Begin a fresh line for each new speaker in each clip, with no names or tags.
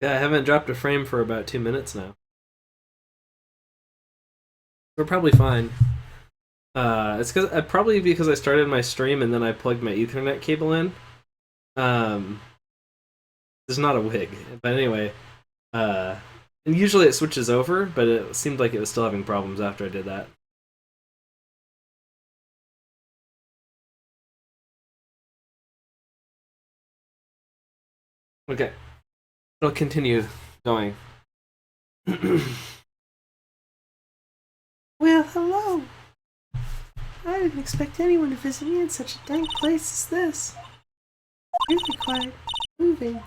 Yeah, I haven't dropped a frame for about 2 minutes now. We're probably fine. It's probably because I started my stream and then I plugged my Ethernet cable in. Um, it's not a wig, but anyway. And usually it switches over, but it seemed like it was still having problems after I did that. Okay, I'll continue going.
Well, hello. I didn't expect anyone to visit me in such a dank place as this. Really quiet. Moving.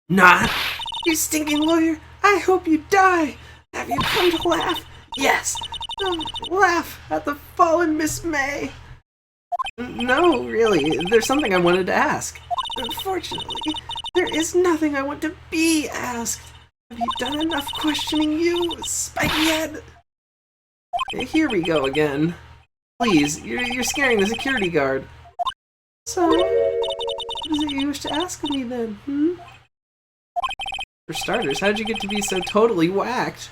Not!
You stinking lawyer! I hope you die! Have you come to laugh? Yes! Laugh at the fallen Miss May!
No, really. There's something I wanted to ask.
Unfortunately, there is nothing I want to be asked. Have you done enough questioning, you spiky head?
Here we go again. Please, you're scaring the security guard.
So, what is it you wish to ask of me then,
For starters, how'd you get to be so totally whacked?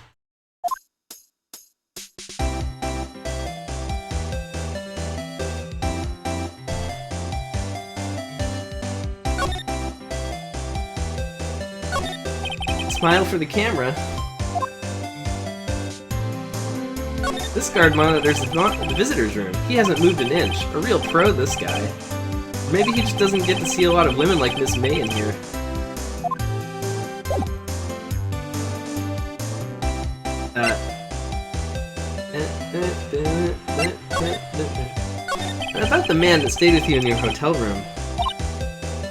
Smile for the camera. This guard monitors the visitor's room. He hasn't moved an inch. A real pro, this guy. Or maybe he just doesn't get to see a lot of women like Miss May in here. About the man that stayed with you in your hotel room.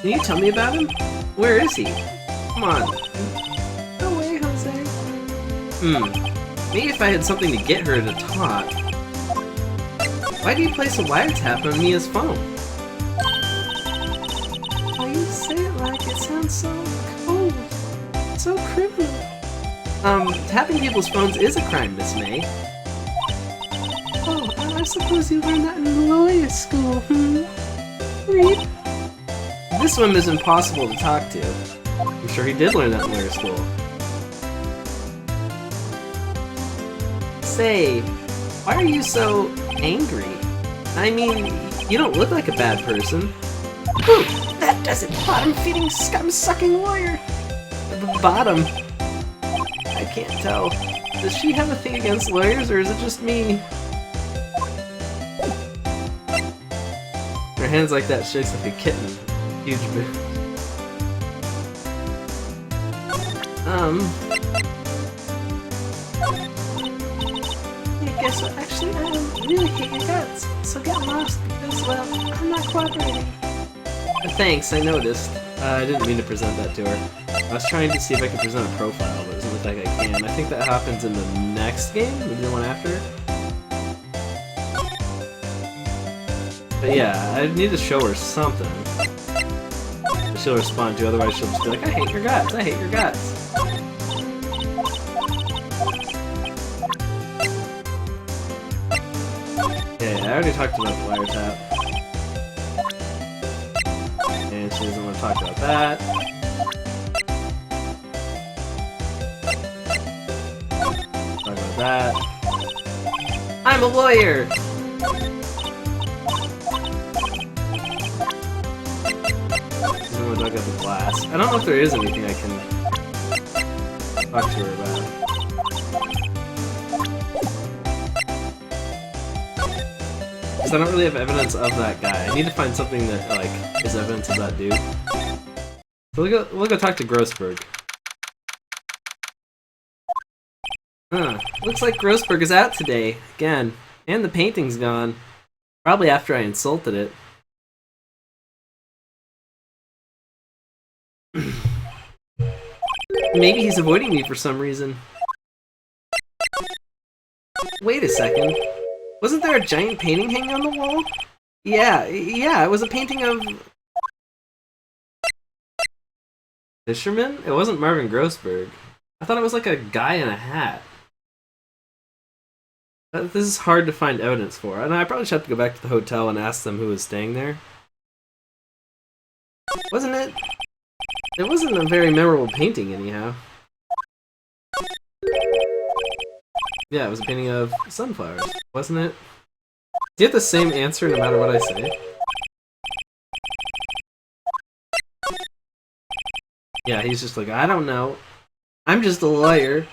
Can you tell me about him? Where is he? Come on.
No way, Jose.
Maybe if I had something to get her to talk. Why do you place a wiretap on Mia's phone?
Why you say it like it sounds so cold, so criminal.
Tapping people's phones is a crime, Miss May.
Oh, I suppose you learned that in lawyer school, Read.
This one is impossible to talk to. I'm sure he did learn that in lawyer school. Say, why are you so angry? I mean, you don't look like a bad person.
Who? That doesn't bottom-feeding, scum-sucking lawyer.
Bottom? I can't tell. Does she have a thing against lawyers, or is it just me? Her hands like that shakes like a kitten. Huge bit.
Hey, guess what? Actually, I really hate your guts. So get lost because, well, I'm not cooperating.
Thanks, I noticed. I didn't mean to present that to her. I was trying to see if I could present a profile, but it doesn't look like I can. I think that happens in the next game, maybe the one after. But yeah, I need to show her something. That she'll respond to, otherwise she'll just be like, I hate your guts, I hate your guts. Okay, I already talked about the wiretap. And she doesn't want to talk about that. Talk about that. I'm a lawyer! Someone dug up the glass. I don't know if there is anything I can talk to her about. Because I don't really have evidence of that guy. I need to find something that, like, is evidence of that dude. So we'll go talk to Grossberg. Looks like Grossberg is out today, again. And the painting's gone. Probably after I insulted it. Maybe he's avoiding me for some reason. Wait a second. Wasn't there a giant painting hanging on the wall? Yeah, it was a painting of... Fisherman? It wasn't Marvin Grossberg. I thought it was like a guy in a hat. This is hard to find evidence for, and I probably should have to go back to the hotel and ask them who was staying there. Wasn't it? It wasn't a very memorable painting, anyhow. Yeah, it was a painting of sunflowers, wasn't it? Do you have the same answer no matter what I say? Yeah, he's just like, I don't know. I'm just a lawyer.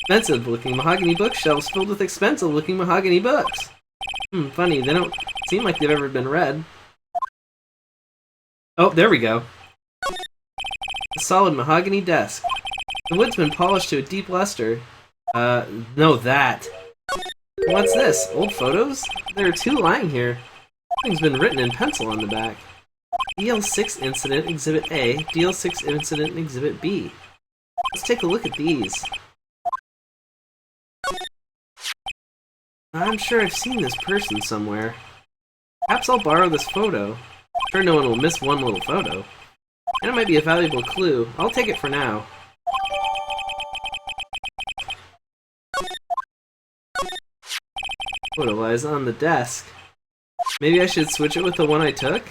Expensive-looking mahogany bookshelves filled with expensive-looking mahogany books. Funny, they don't seem like they've ever been read. Oh, there we go. A solid mahogany desk. The wood's been polished to a deep luster. No, that. What's this? Old photos? There are 2 lying here. Something's been written in pencil on the back. DL6 Incident Exhibit A, DL6 Incident Exhibit B. Let's take a look at these. I'm sure I've seen this person somewhere. Perhaps I'll borrow this photo. I'm sure no one will miss one little photo. And it might be a valuable clue. I'll take it for now. Photo lies on the desk. Maybe I should switch it with the one I took?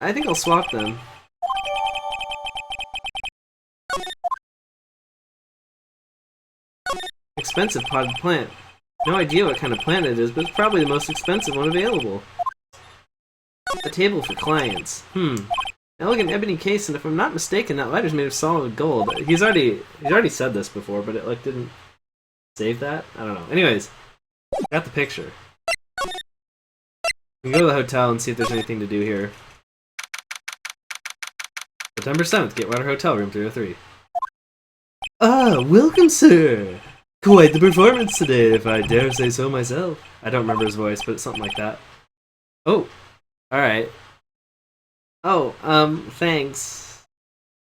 I think I'll swap them. Expensive potted plant. No idea what kind of plant it is, but it's probably the most expensive one available. A table for clients. Elegant ebony case, and if I'm not mistaken, that lighter's made of solid gold. He's already said this before, but it didn't save that? I don't know. Anyways, got the picture. We can go to the hotel and see if there's anything to do here. September 7th, Gatewater Hotel, room 303. Ah, welcome, sir! Quite the performance today, if I dare say so myself. I don't remember his voice, but it's something like that. Oh, alright. Oh, thanks.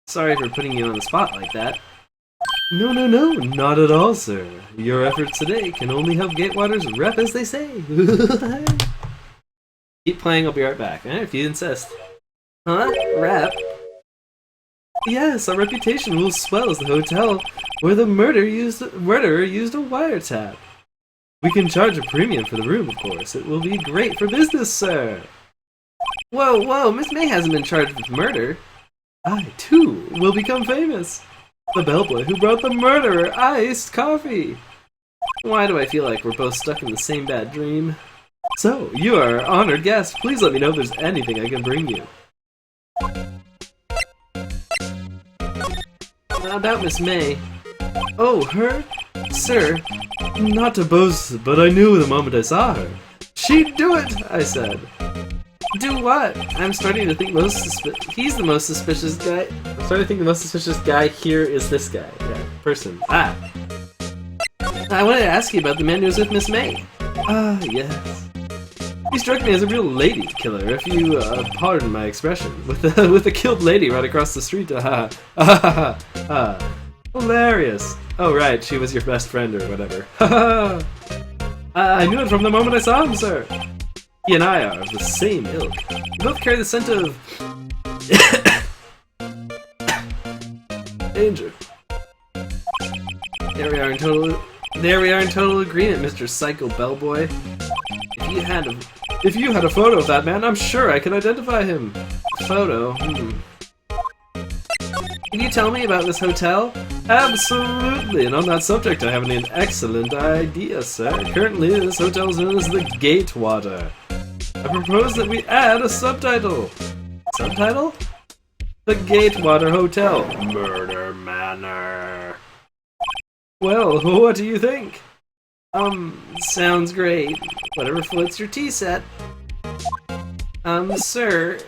Sorry for putting you on the spot like that. No, not at all, sir. Your efforts today can only help Gatewater's rep, as they say. Keep playing, I'll be right back, if you insist. Huh? Rep? Yes, our reputation will swell as the hotel where the murderer used a wiretap. We can charge a premium for the room, of course. It will be great for business, sir. Whoa, Miss May hasn't been charged with murder. I, too, will become famous. The bellboy who brought the murderer iced coffee. Why do I feel like we're both stuck in the same bad dream? So, you are our honored guest. Please let me know if there's anything I can bring you. How about Miss May? Oh, her? Sir, not to boast, but I knew the moment I saw her. She'd do it, I said. Do what? I'm starting to think he's the most suspicious guy. I'm starting to think the most suspicious guy here is this guy. Yeah, person. I wanted to ask you about the man who was with Miss May. Yes. He struck me as a real lady killer, if you pardon my expression, with a killed lady right across the street. Hilarious. Oh right, she was your best friend or whatever. I knew it from the moment I saw him, sir. He and I are of the same ilk. We both carry the scent of danger. There we are in total agreement, Mr. Psycho Bellboy. If you had a photo of that man, I'm sure I could identify him. Photo? Can you tell me about this hotel? Absolutely, and on that subject I have an excellent idea, sir. Currently, this hotel is known as the Gatewater. I propose that we add a subtitle. Subtitle? The Gatewater Hotel. Murder Manor. Well, what do you think? Sounds great. Whatever floats your tea set. Sir,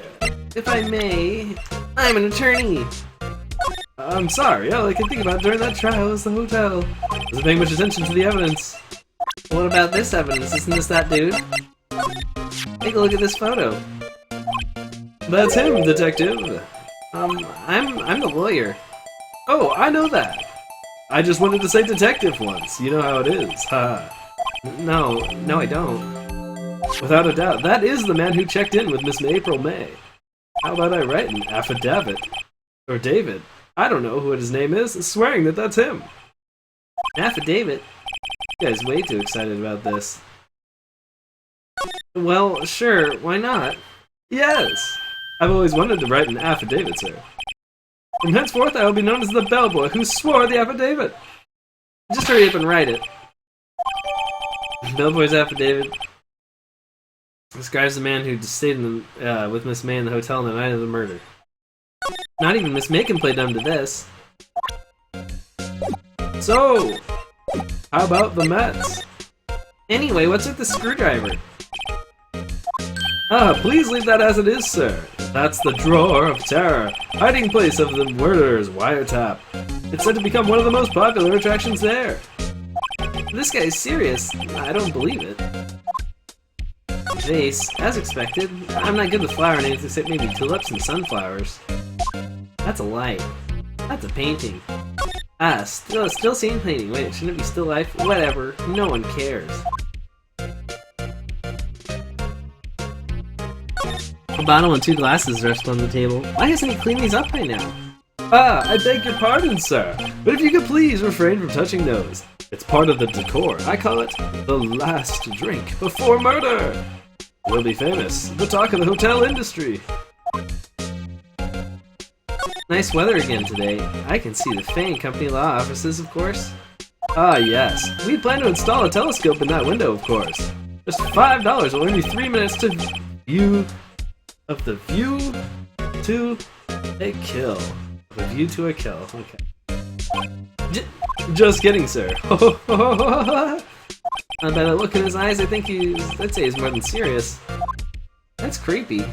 if I may, I'm an attorney. I'm sorry, all I could think about during that trial was the hotel. I wasn't paying much attention to the evidence. What about this evidence? Isn't this that dude? Take a look at this photo. That's him, detective. I'm the lawyer. Oh, I know that. I just wanted to say detective once. You know how it is. Ha. No, I don't. Without a doubt, that is the man who checked in with Miss April May. How about I write an affidavit? Or David. I don't know what his name is, swearing that that's him. An affidavit? You guys way too excited about this. Well, sure, why not? Yes! I've always wanted to write an affidavit, sir. From henceforth, I will be known as the bellboy who swore the affidavit. Just hurry up and write it. Bellboy's affidavit describes the man who stayed with Miss May in the hotel on the night of the murder. Not even Miss May can play dumb to this. So, how about the Mets? Anyway, what's with the screwdriver? Please leave that as it is, sir. That's the drawer of terror, hiding place of the murderer's wiretap. It's said to become one of the most popular attractions there. This guy is serious. I don't believe it. Vase, as expected. I'm not good with flower names except maybe tulips and sunflowers. That's a light. That's a painting. Still same painting. Wait, shouldn't it be still life? Whatever. No one cares. A bottle and 2 glasses rest on the table. Why hasn't he cleaned these up by now? I beg your pardon, sir, but if you could please refrain from touching those. It's part of the decor. I call it the last drink before murder. We'll be famous. The talk of the hotel industry. Nice weather again today. I can see the Fang Company law offices, of course. Yes. We plan to install a telescope in that window, of course. Just $5 will earn you 3 minutes to view of the view to a kill. A view to a kill. Okay. Just kidding, sir. By the look in his eyes, I think I'd say he's more than serious. That's creepy.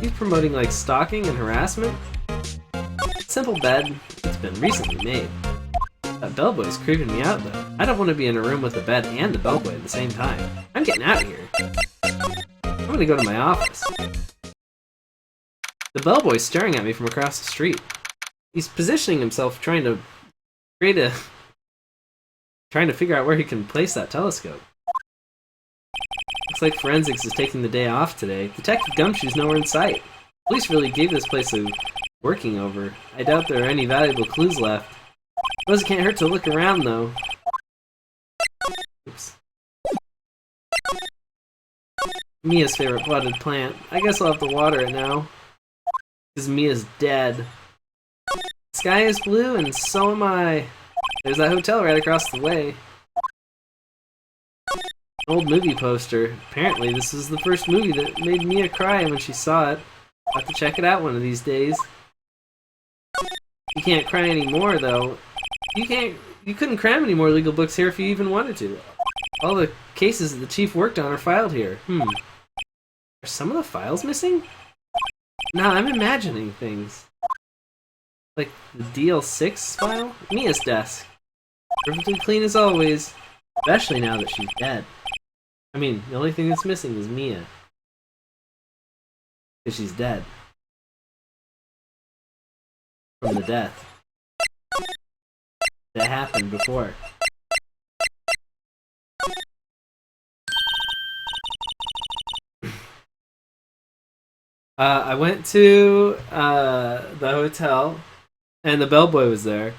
He's promoting like stalking and harassment. Simple bed. It's been recently made. That bellboy's creeping me out though. I don't want to be in a room with a bed and a bellboy at the same time. I'm getting out of here. I'm gonna go to my office. The bellboy's staring at me from across the street. He's positioning himself, trying to figure out where he can place that telescope. Looks like forensics is taking the day off today. Detective Gumshoe's nowhere in sight. Police really gave this place a working over. I doubt there are any valuable clues left. Suppose it can't hurt to look around though. Oops. Mia's favorite potted plant. I guess I'll have to water it now. Because Mia's dead. The sky is blue and so am I. There's that hotel right across the way. An old movie poster. Apparently this is the first movie that made Mia cry when she saw it. I'll have to check it out one of these days. You can't cry anymore though. You couldn't cram any more legal books here if you even wanted to. All the cases that the chief worked on are filed here. Are some of the files missing? Nah, I'm imagining things. Like the DL6 file? Mia's desk. Perfectly clean as always. Especially now that she's dead. I mean, the only thing that's missing is Mia. Because she's dead. From the death that happened before. I went to the hotel, and the bellboy was there.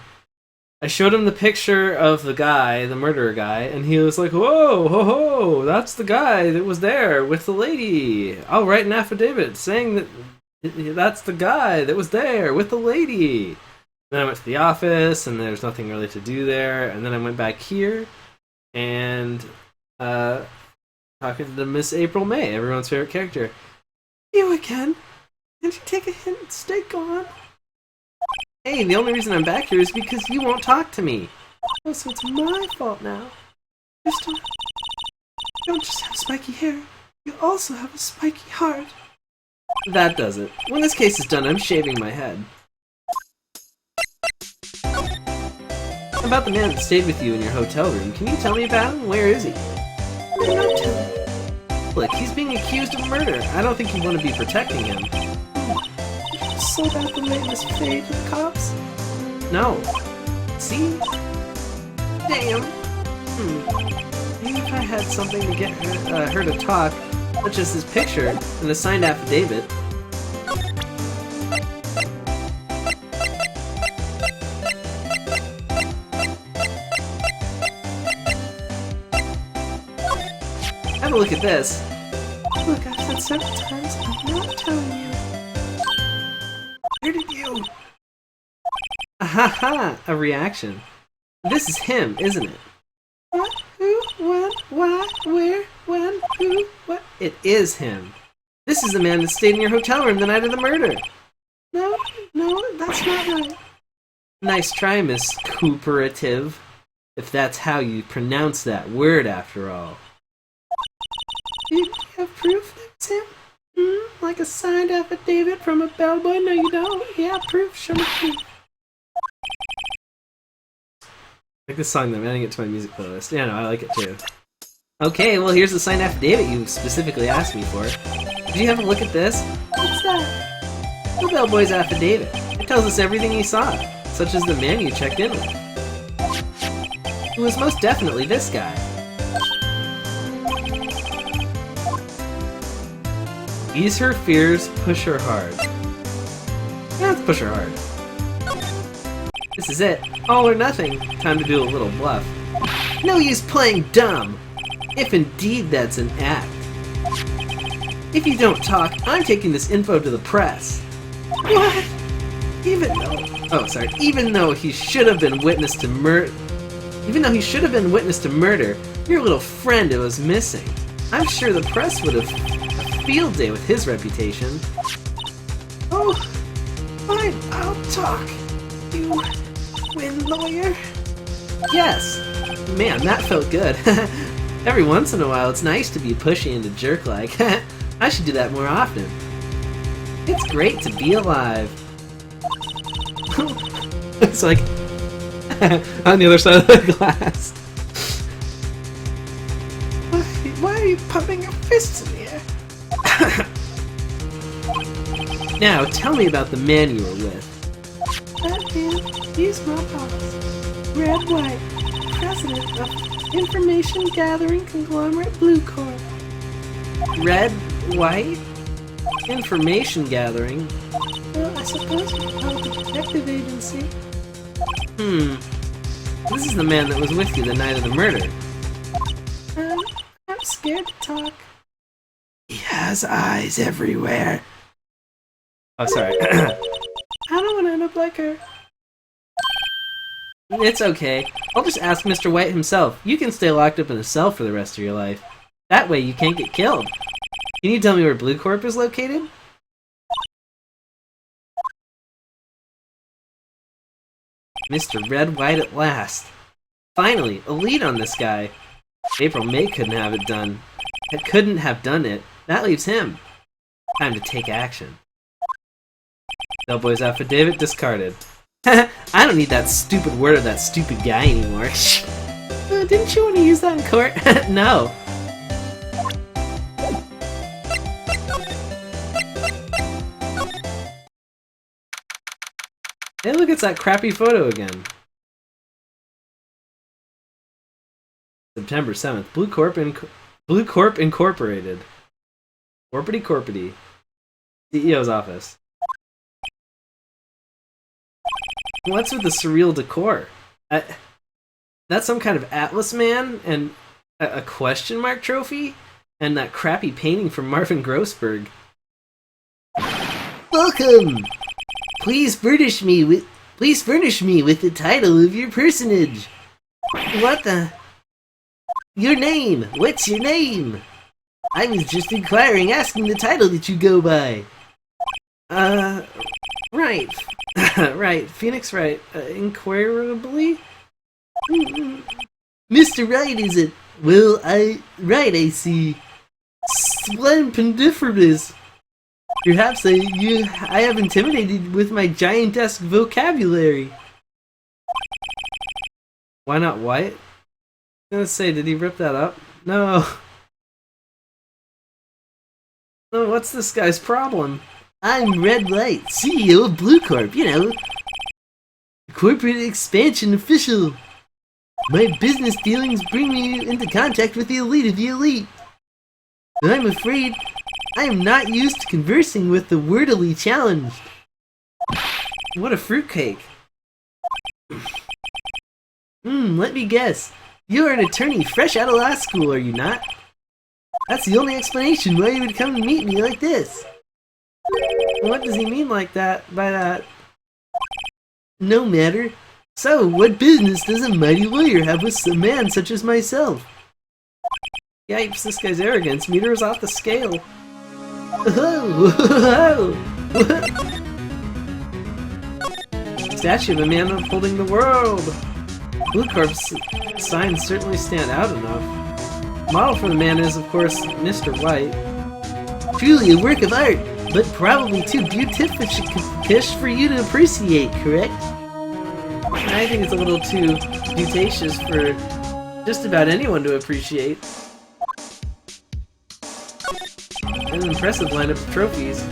I showed him the picture of the guy, the murderer guy, and he was like, "Whoa, ho, ho, that's the guy that was there with the lady. I'll write an affidavit saying that that's the guy that was there with the lady." Then I went to the office, and there's nothing really to do there. And then I went back here, and talking to Miss April May, everyone's favorite character.
You again? Can't you take a hint and stay gone?
Hey, the only reason I'm back here is because you won't talk to me.
Oh, so it's my fault now. You don't just have spiky hair, you also have a spiky heart.
That does it. When this case is done, I'm shaving my head. About the man that stayed with you in your hotel room, can you tell me about him? Where is he?
I'm not telling.
Look, he's being accused of murder. I don't think you want to be protecting him.
So bad the name is Fade to the cops?
No. See?
Damn.
Maybe if I had something to get her to talk, such as this picture and a signed affidavit. Have a look at this.
Look, I've said several times, I'm not telling you.
ha ha! A reaction. This is him, isn't it?
What? Who? When? Why? Where? When? Who? What?
It is him. This is the man that stayed in your hotel room the night of the murder.
No, that's not right.
Nice try, Miss Cooperative. If that's how you pronounce that word, after all.
Do you have proof that it's him? Like a signed affidavit from a bellboy? No, you don't. Yeah, proof. Show me proof.
I like this song, though. I'm adding it to my music playlist. Yeah, no, I like it too. Okay, well, here's the signed affidavit you specifically asked me for. Did you have a look at this?
What's that?
The bellboy's affidavit. It tells us everything he saw, such as the man you checked in with. It was most definitely this guy. Ease her fears, push her hard. Let's push her hard. This is it. All or nothing. Time to do a little bluff. No use playing dumb! If indeed that's an act. If you don't talk, I'm taking this info to the press.
What?
Even though he should have been witness to murder, your little friend was missing. I'm sure the press would have a field day with his reputation.
Oh, fine, I'll talk. You win, lawyer?
Yes. Man, that felt good. Every once in a while, it's nice to be pushy and a jerk like. I should do that more often. It's great to be alive. It's like on the other side of the glass.
Why are you pumping your fists in the air?
Now, tell me about the man you were with.
That man, he's my boss. Red White, president of Information Gathering Conglomerate Blue Corp.
Red, White? Information gathering?
Well, I suppose you could call it a detective agency.
This is the man that was with you the night of the murder.
I'm scared to talk.
He has eyes everywhere. Oh, sorry.
I don't want to end up like her.
It's okay. I'll just ask Mr. White himself. You can stay locked up in a cell for the rest of your life. That way you can't get killed. Can you tell me where Blue Corp is located? Mr. Red White at last. Finally, a lead on this guy. April May couldn't have it done. It couldn't have done it. That leaves him. Time to take action. Bellboy's affidavit discarded. I don't need that stupid word of that stupid guy anymore.
Didn't you want to use that in court?
No. Hey, look, it's that crappy photo again. September 7th. Blue Corp Incorporated. Corpity. CEO's office. What's with the surreal decor? That's some kind of Atlas man and a question mark trophy and that crappy painting from Marvin Grossberg. Welcome. Please furnish me with the title of your personage. What the? Your name. What's your name? I was just inquiring, asking the title that you go by. Right. Right. Phoenix Wright. Inquirably? Mr. Wright, is it? Well, I see. Splendiferous. Perhaps I have intimidated with my giantesque vocabulary. Why not white? I was gonna say, did he rip that up? No. No, what's this guy's problem? I'm Red White, CEO of Blue Corp, you know. Corporate expansion official. My business dealings bring me into contact with the elite of the elite. And I'm afraid I am not used to conversing with the wordily challenged. What a fruitcake. Let me guess. You are an attorney fresh out of law school, are you not? That's the only explanation why you would come to meet me like this. What does he mean like that, by that?
No matter. So, what business does a mighty lawyer have with a man such as myself?
Yipes, this guy's arrogance meters off the scale. Statue of a man upholding the world. Blue Corp's signs certainly stand out enough. Model for the man is, of course, Mr. White.
Truly a work of art, but probably too beautifish for you to appreciate, correct?
I think it's a little too beauticious for just about anyone to appreciate. An impressive lineup of trophies.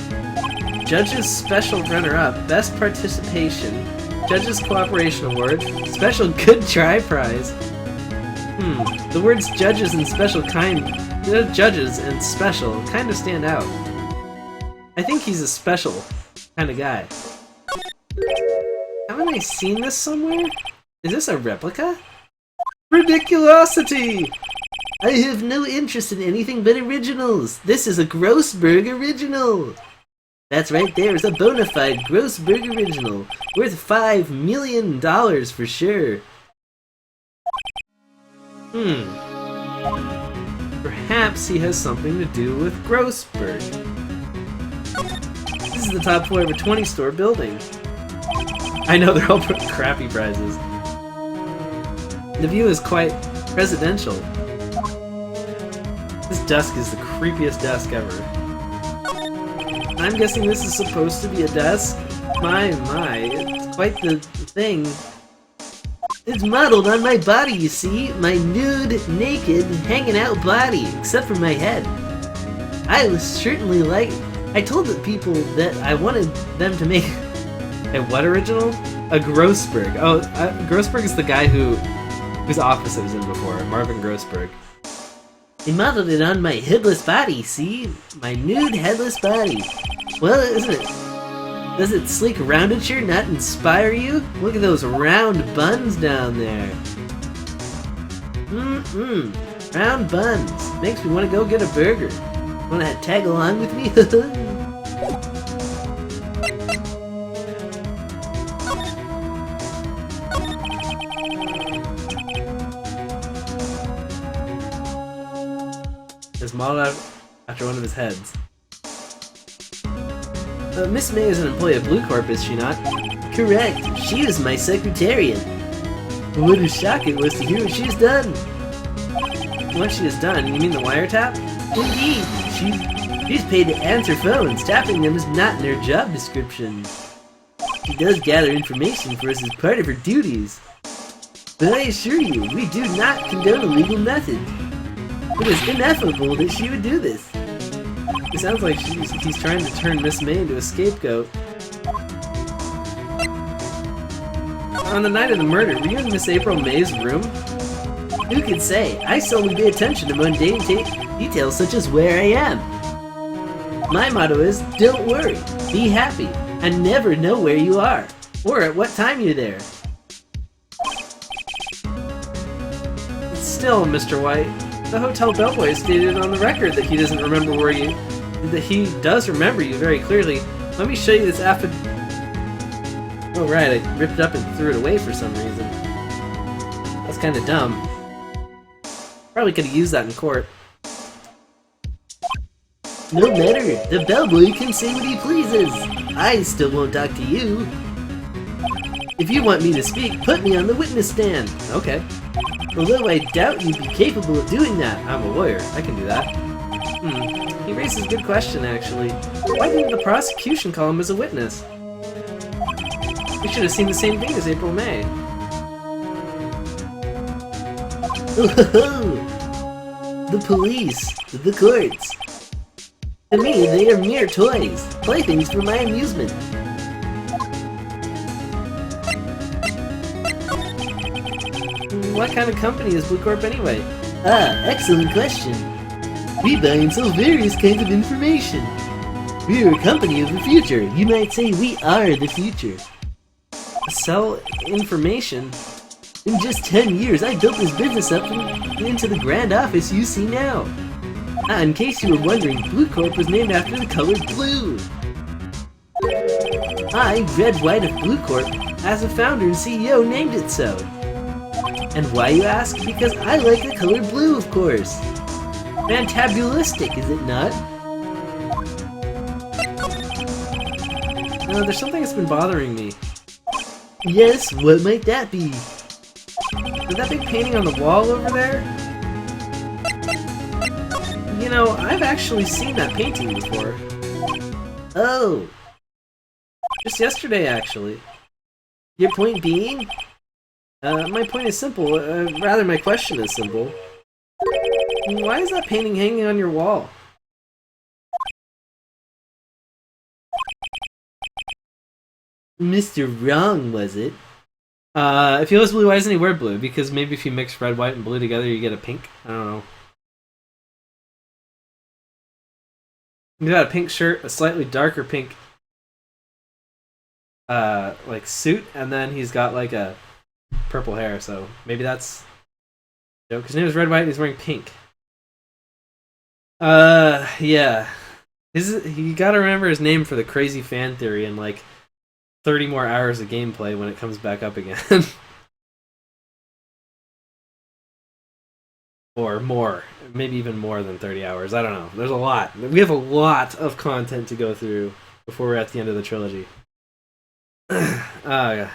Judges Special Runner-Up, Best Participation, Judges Cooperation Award, Special Good Try Prize. The words judges and special judges and special kind of stand out. I think he's a special kind of guy. Haven't I seen this somewhere? Is this a replica? Ridiculosity!
I have no interest in anything but originals. This is a Grossberg original. That's right there is a bona fide Grossberg original, worth $5 million for sure.
Perhaps he has something to do with Grossberg. This is the top floor of a 20-store building. I know they're all crappy prizes. The view is quite presidential. This desk is the creepiest desk ever. I'm guessing this is supposed to be a desk? My, it's quite the thing.
It's modeled on my body, you see? My nude, naked, hanging out body, except for my head. I told the people that I wanted them to make...
A what original? A Grossberg. Oh, Grossberg is the guy whose office I was in before, Marvin Grossberg.
They modeled it on my headless body, see? My nude headless body. Well, isn't it? Does it sleek roundature not inspire you? Look at those round buns down there. Round buns. Makes me want to go get a burger. Want to tag along with me?
Is modeled after one of his heads.
Miss May is an employee of Blue Corp, is she not? Correct. She is my secretariat. What a shock it was to hear what she's done.
What she has done? You mean the wiretap?
Indeed. She's paid to answer phones. Tapping them is not in her job description. She does gather information for us as part of her duties. But I assure you, we do not condone illegal methods. It is ineffable that she would do this.
It sounds like he's trying to turn Miss May into a scapegoat. On the night of the murder, were you in Miss April May's room?
Who could say? I solely pay attention to mundane details such as where I am. My motto is, don't worry, be happy, and never know where you are, or at what time you're there.
Still, Mr. White, the hotel bellboy stated on the record that he doesn't remember where you... that he does remember you very clearly. Let me show you this Oh right, I ripped it up and threw it away for some reason. That's kind of dumb. Probably could have used that in court.
No matter, the bellboy can say what he pleases. I still won't talk to you. If you want me to speak, put me on the witness stand.
Okay.
Although I doubt you'd be capable of doing that.
I'm a lawyer. I can do that. He raises a good question, actually. Why didn't the prosecution call him as a witness? We should have seen the same thing as April May.
The police, the courts. To me, they are mere toys, playthings for my amusement.
What kind of company is Blue Corp anyway?
Excellent question. We buy and sell various kinds of information. We are a company of the future. You might say we are the future.
Sell information?
In just 10 years, I built this business up into the grand office you see now. In case you were wondering, Blue Corp was named after the color blue. I, Red, White of Blue Corp, as a founder and CEO, named it so. And why, you ask? Because I like the color blue, of course. Fantabulistic, is it not?
No, there's something that's been bothering me.
Yes, what might that be?
Is that big painting on the wall over there? You know, I've actually seen that painting before.
Oh,
Just yesterday, actually.
your point being?
My point is simple. Rather, my question is simple. Why is that painting hanging on your wall?
Mr. Wrong, was it?
If he was blue, why doesn't he wear blue? Because maybe if you mix red, white, and blue together, you get a pink? I don't know. He's got a pink shirt, a slightly darker pink like suit, and then he's got like a purple hair, so maybe that's because his name is Red White and he's wearing pink. Yeah. You gotta remember his name for the crazy fan theory and like 30 more hours of gameplay when it comes back up again. Or more. Maybe even more than 30 hours. I don't know. There's a lot. We have a lot of content to go through before we're at the end of the trilogy. Wonder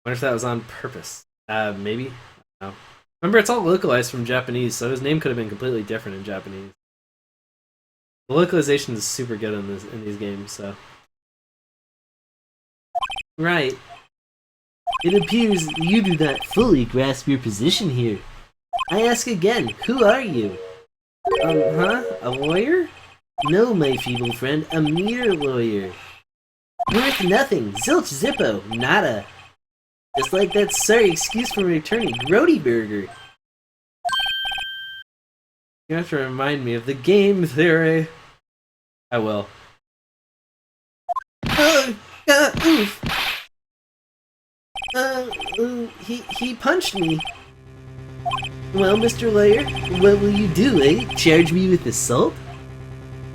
if that was on purpose. Maybe. No. Remember, it's all localized from Japanese, so his name could have been completely different in Japanese. The localization is super good in these games, so.
Right. It appears you do not fully grasp your position here. I ask again, who are you?
A lawyer?
No, my feeble friend, a mere lawyer. Worth nothing, zilch zippo, nada. Just like that sorry excuse from your attorney, Grody Burger.
You have to remind me of the game theory. I will.
Oof. He punched me. Well, Mr. Lawyer, what will you do, eh? Charge me with assault?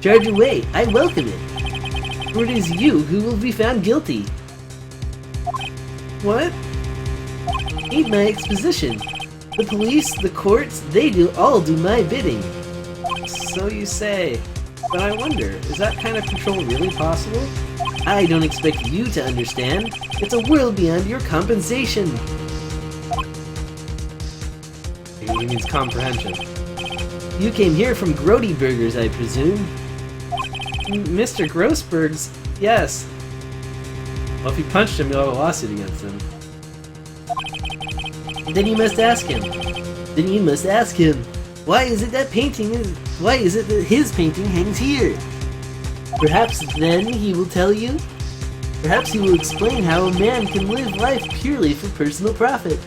Charge away, I welcome it. For it is you who will be found guilty.
What?
Read my exposition. The police, the courts, they all do my bidding.
So you say. But I wonder, is that kind of control really possible?
I don't expect you to understand. It's a world beyond your compensation.
He means comprehension.
You came here from Grody Burgers, I presume.
Mr. Grossberg's, yes. Well, if you punched him, you'll have a lawsuit against him.
Then you must ask him. Why is it that his painting hangs here? Perhaps then he will tell you? Perhaps he will explain how a man can live life purely for personal profit.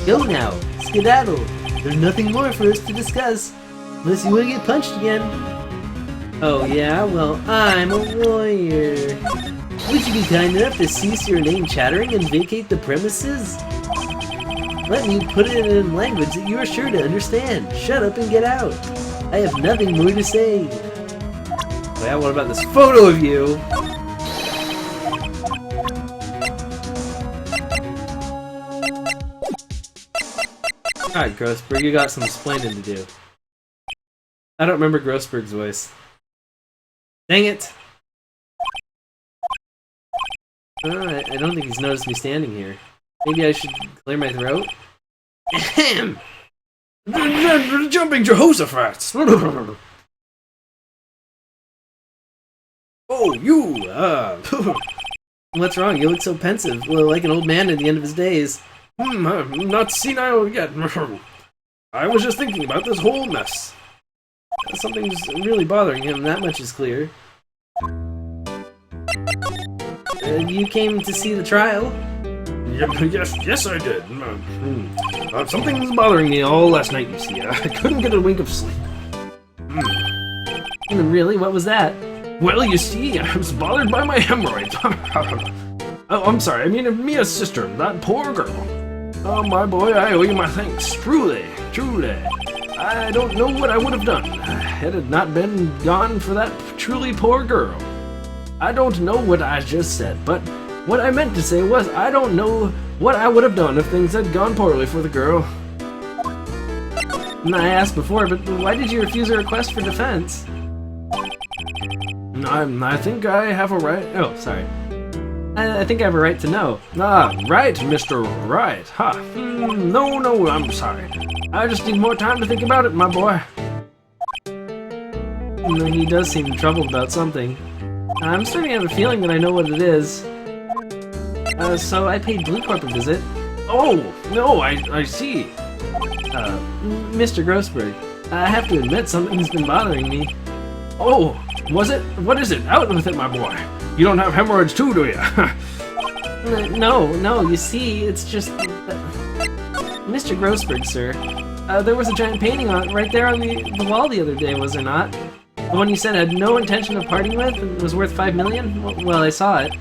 Go now, skedaddle. There's nothing more for us to discuss. Unless you will get punched again.
Oh yeah? Well,
I'm a lawyer. Would you be kind enough to cease your inane chattering and vacate the premises? Let me put it in language that you are sure to understand. Shut up and get out. I have nothing more to say.
well, yeah, what about this photo of you? Alright, Grossberg, you got some explaining to do. I don't remember Grossberg's voice. Dang it! I don't think he's noticed me standing here. Maybe I should clear my throat? Ahem! Jumping Jehoshaphat! Oh, you! What's wrong? You look so pensive, like an old man at the end of his days. I'm not senile yet. I was just thinking about this whole mess. Something's really bothering him, that much is clear. You came to see the trial? Yes, I did. Something's bothering me all last night, you see. I couldn't get a wink of sleep.
Really? What was that?
Well, you see, I was bothered by my hemorrhoids. Oh, I'm sorry, I mean Mia's sister, that poor girl. Oh, my boy, I owe you my thanks. Truly. I don't know what I would have done had it not been gone for that truly poor girl.
I don't know what I just said, but what I meant to say was I don't know what I would have done if things had gone poorly for the girl.
I asked before, but why did you refuse a request for defense?
I think I have a right.
Oh, sorry. I think I have a right to know.
Ah, right, Mr. Right. Ha. No, I'm sorry. I just need more time to think about it, my boy.
He does seem troubled about something. I'm starting to have a feeling that I know what it is. So I paid Blue Corp a visit.
Oh, no, I see.
Mr. Grossberg, I have to admit something's been bothering me.
Oh, was it? What is it? Out with it, my boy. You don't have hemorrhoids too, do you?
No, you see, it's just... Mr. Grossberg, sir, there was a giant painting right there on the wall the other day, was there not? The one you said had no intention of parting with and was worth $5 million? Well, I saw it.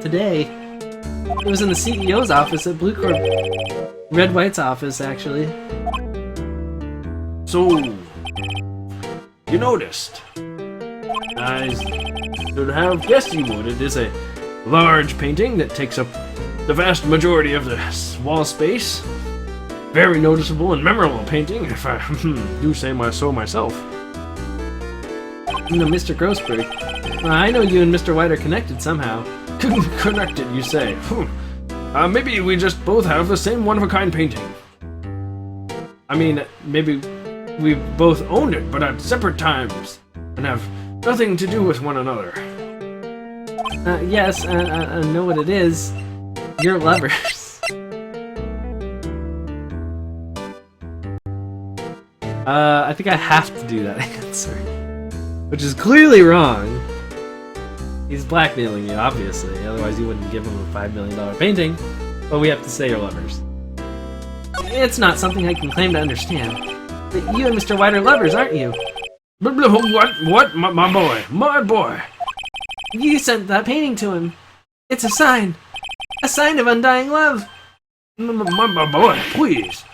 Today. It was in the CEO's office at Blue Corp. Red White's office, actually.
So, you noticed. I should have guessed you would. It is a large painting that takes up the vast majority of the wall space. Very noticeable and memorable painting, if I do say so myself.
No, Mr. Grossberg. I know you and Mr. White are connected somehow.
Connected, you say? Maybe we just both have the same one-of-a-kind painting. I mean, maybe we both owned it, but at separate times, and have nothing to do with one another.
Yes, I know what it is. You're lovers. I think I have to do that answer. Which is clearly wrong. He's blackmailing you, obviously. Otherwise you wouldn't give him a $5 million painting. But we have to say you're lovers. It's not something I can claim to understand. But you and Mr. White are lovers, aren't you?
What? My boy!
You sent that painting to him. It's a sign. A sign of undying love.
My boy, please.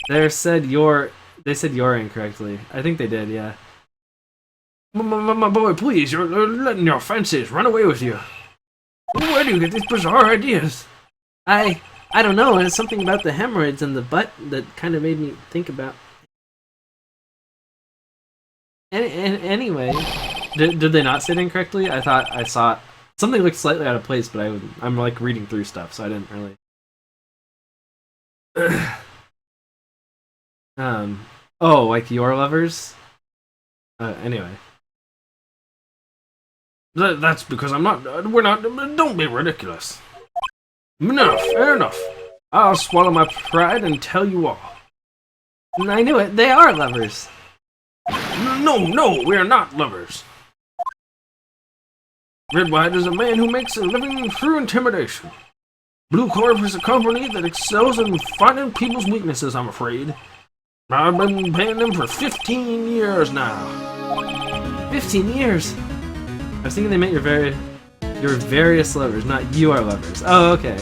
They said you're incorrectly. I think they did, yeah.
My boy, please, you're letting your fences run away with you. Where do you get these bizarre ideas?
I don't know. It's something about the hemorrhoids and the butt that kind of made me think about. Anyway, did they not say it incorrectly? I thought I saw it. Something looked slightly out of place, but I'm like reading through stuff, so I didn't really. Oh, like your lovers? Anyway.
That's because we're not, don't be ridiculous. Enough, fair enough. I'll swallow my pride and tell you all.
I knew it, they are lovers.
No, we're not lovers. Red White is a man who makes a living through intimidation. Blue Corp is a company that excels in finding people's weaknesses, I'm afraid. I've been paying them for 15 years now.
15 years? I was thinking they meant your various lovers, not you are lovers. Oh, okay.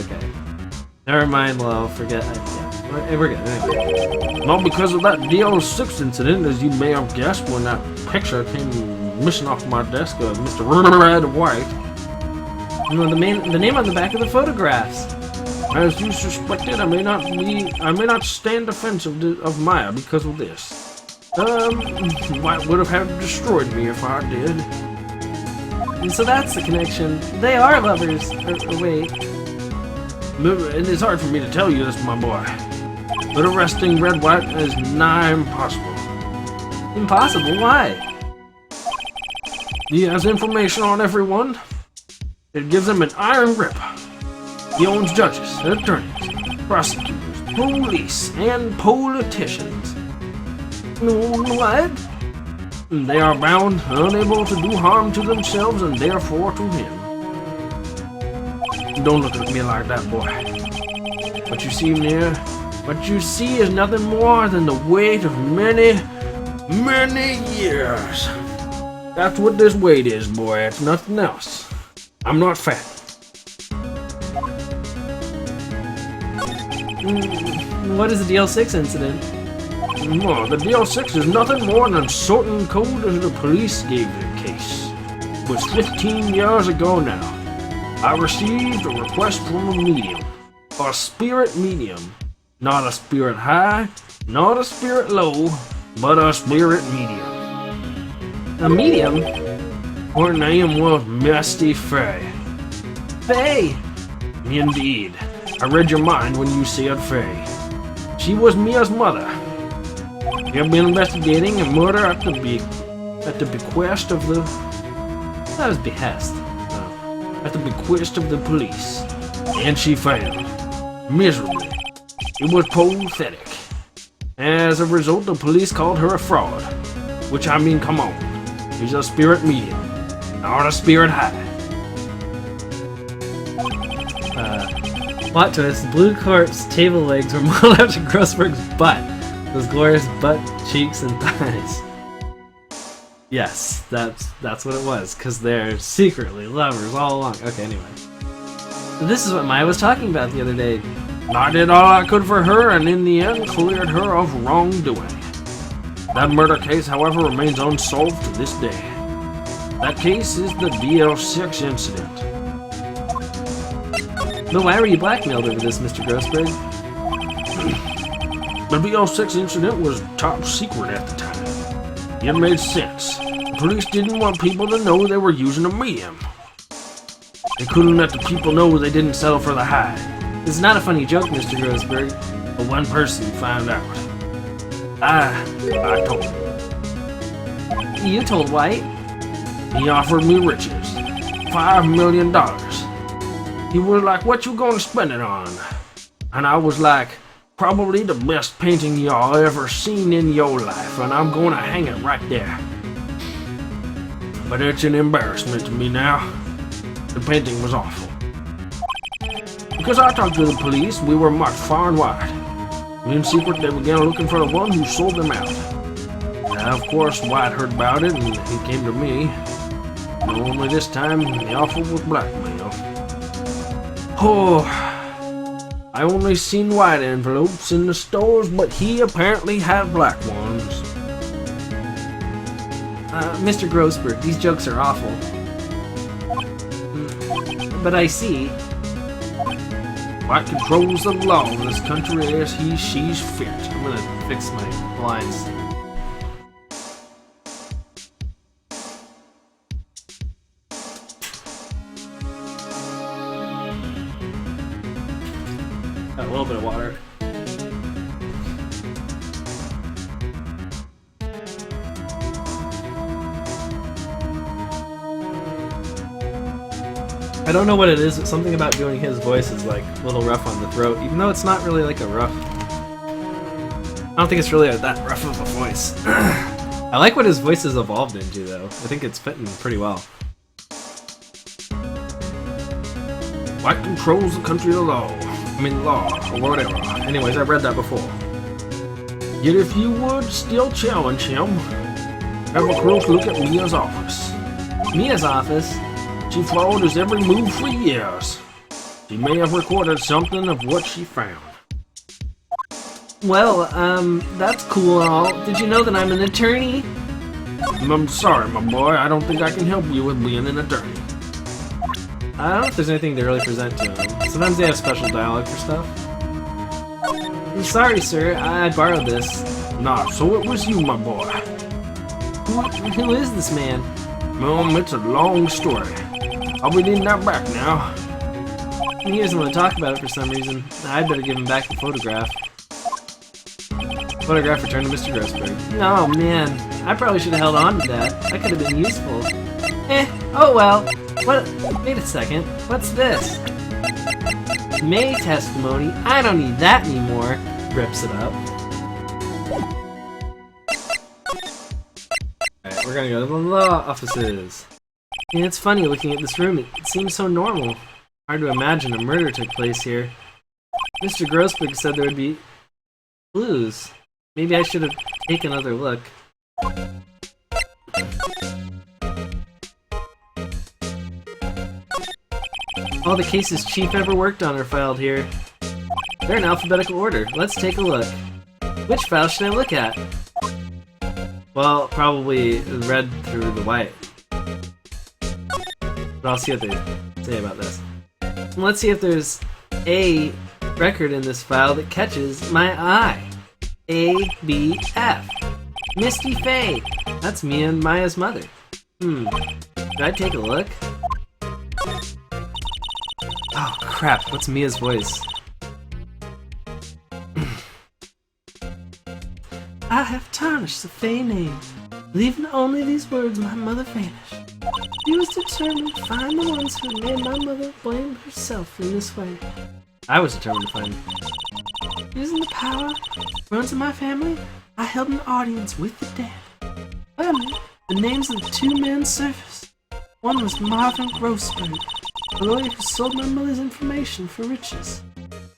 Never mind, well, forget. Yeah, we're good. Anyway.
Not because of that DL6 incident, as you may have guessed when that picture came missing off my desk of Mr. Red White.
No, the name on the back of the photographs.
As you suspected, I may not stand defensive of Maya because of this. White would have had destroyed me if I did.
And so that's the connection. They are lovers. Wait.
It is hard for me to tell you this, my boy. But arresting Red White is nigh impossible.
Impossible? Why?
He has information on everyone. It gives him an iron grip. He owns judges, attorneys, prosecutors, police, and politicians.
What?
They are bound, unable to do harm to themselves and therefore to him. Don't look at me like that, boy. What you see is nothing more than the weight of many, many years. That's what this weight is, boy. It's nothing else. I'm not fat.
What is the DL6 incident?
No, the DL6 is nothing more than sorting code as the police gave the case. It was 15 years ago now. I received a request from a medium. A spirit medium. Not a spirit high, not a spirit low, but a spirit medium.
A medium?
Her name was Misty Fay.
Faye!
Indeed. I read your mind when you said Fay. She was Mia's mother. We have been investigating a murder at the bequest of the...
That was behest.
At the bequest of the police. And she failed. Miserably. It was pathetic. As a result, the police called her a fraud. Which, I mean, come on. She's a spirit medium, not a spirit high.
Plot twist, Blue Corp's table legs were modeled after Grossberg's butt. Those glorious butt, cheeks, and thighs. Yes, that's what it was, because they're secretly lovers all along. Okay, anyway. This is what Maya was talking about the other day.
I did all I could for her, and in the end cleared her of wrongdoing. That murder case, however, remains unsolved to this day. That case is the DL6 incident.
But why were you blackmailed over this, Mr. Grossberg?
The DL6 incident was top secret at the time. It made sense. The police didn't want people to know they were using a medium. They couldn't let the people know they didn't settle for the high.
This is not a funny joke, Mr. Grossberg.
But one person found out. I told him.
You told White?
He offered me riches. $5 million. He was like, what you gonna spend it on? And I was like, probably the best painting y'all ever seen in your life, and I'm gonna hang it right there. But it's an embarrassment to me now. The painting was awful. Because I talked to the police, we were marked far and wide. In secret, they began looking for the one who sold them out. Now, of course, White heard about it, and he came to me. Only this time, the offer was blackmail. Oh, I only seen white envelopes in the stores, but he apparently had black ones.
Mr. Grossberg, these jokes are awful. But I see.
White controls the law in this country as he, she's fit.
I'm gonna fix my blinds. Got a little bit of water. I don't know what it is, but something about doing his voice is like a little rough on the throat, even though it's not really like a rough. I don't think it's really that rough of a voice. I like what his voice has evolved into, though. I think it's fitting pretty well.
White controls the country of law. I mean law, or whatever. Anyways, I've read that before. Yet if you would still challenge him, have a close look at Mia's office.
Mia's office?
She followed his every move for years. She may have recorded something of what she found.
Well, that's cool and all. Did you know that I'm an attorney?
I'm sorry, my boy. I don't think I can help you with being an attorney.
I don't know if there's anything to really present to him. Sometimes they have special dialogue for stuff.
I'm sorry, sir. I borrowed this.
Nah, so it was you, my boy.
Who is this man?
It's a long story. I'll be needing that back now.
He doesn't want to talk about it for some reason. I'd better give him back the photograph. Photograph returned to Mr. Grossberg.
Oh man, I probably should have held on to that. That could have been useful. Oh well. What? Wait a second. What's this? May testimony. I don't need that anymore.
Rips it up. Alright, we're gonna go to the law offices.
Yeah, it's funny looking at this room. It seems so normal.
Hard to imagine a murder took place here. Mr. Grossberg said there would be clues. Maybe I should have taken another look. All the cases Chief ever worked on are filed here. They're in alphabetical order. Let's take a look. Which file should I look at? Well, probably red through the white. But I'll see what they say about this. And let's see if there's a record in this file that catches my eye. ABF. Misty Faye. That's Mia and Maya's mother. Should I take a look? Oh crap, what's Mia's voice? I have tarnished the Faye name, leaving only these words my mother vanished. She was determined to find the ones who made my mother blame herself in this way. I was determined to find them. Using the power runs in my family, I held an audience with the dead. Finally, the names of the two men surfaced. One was Marvin Grossberg, a lawyer who sold my mother's information for riches.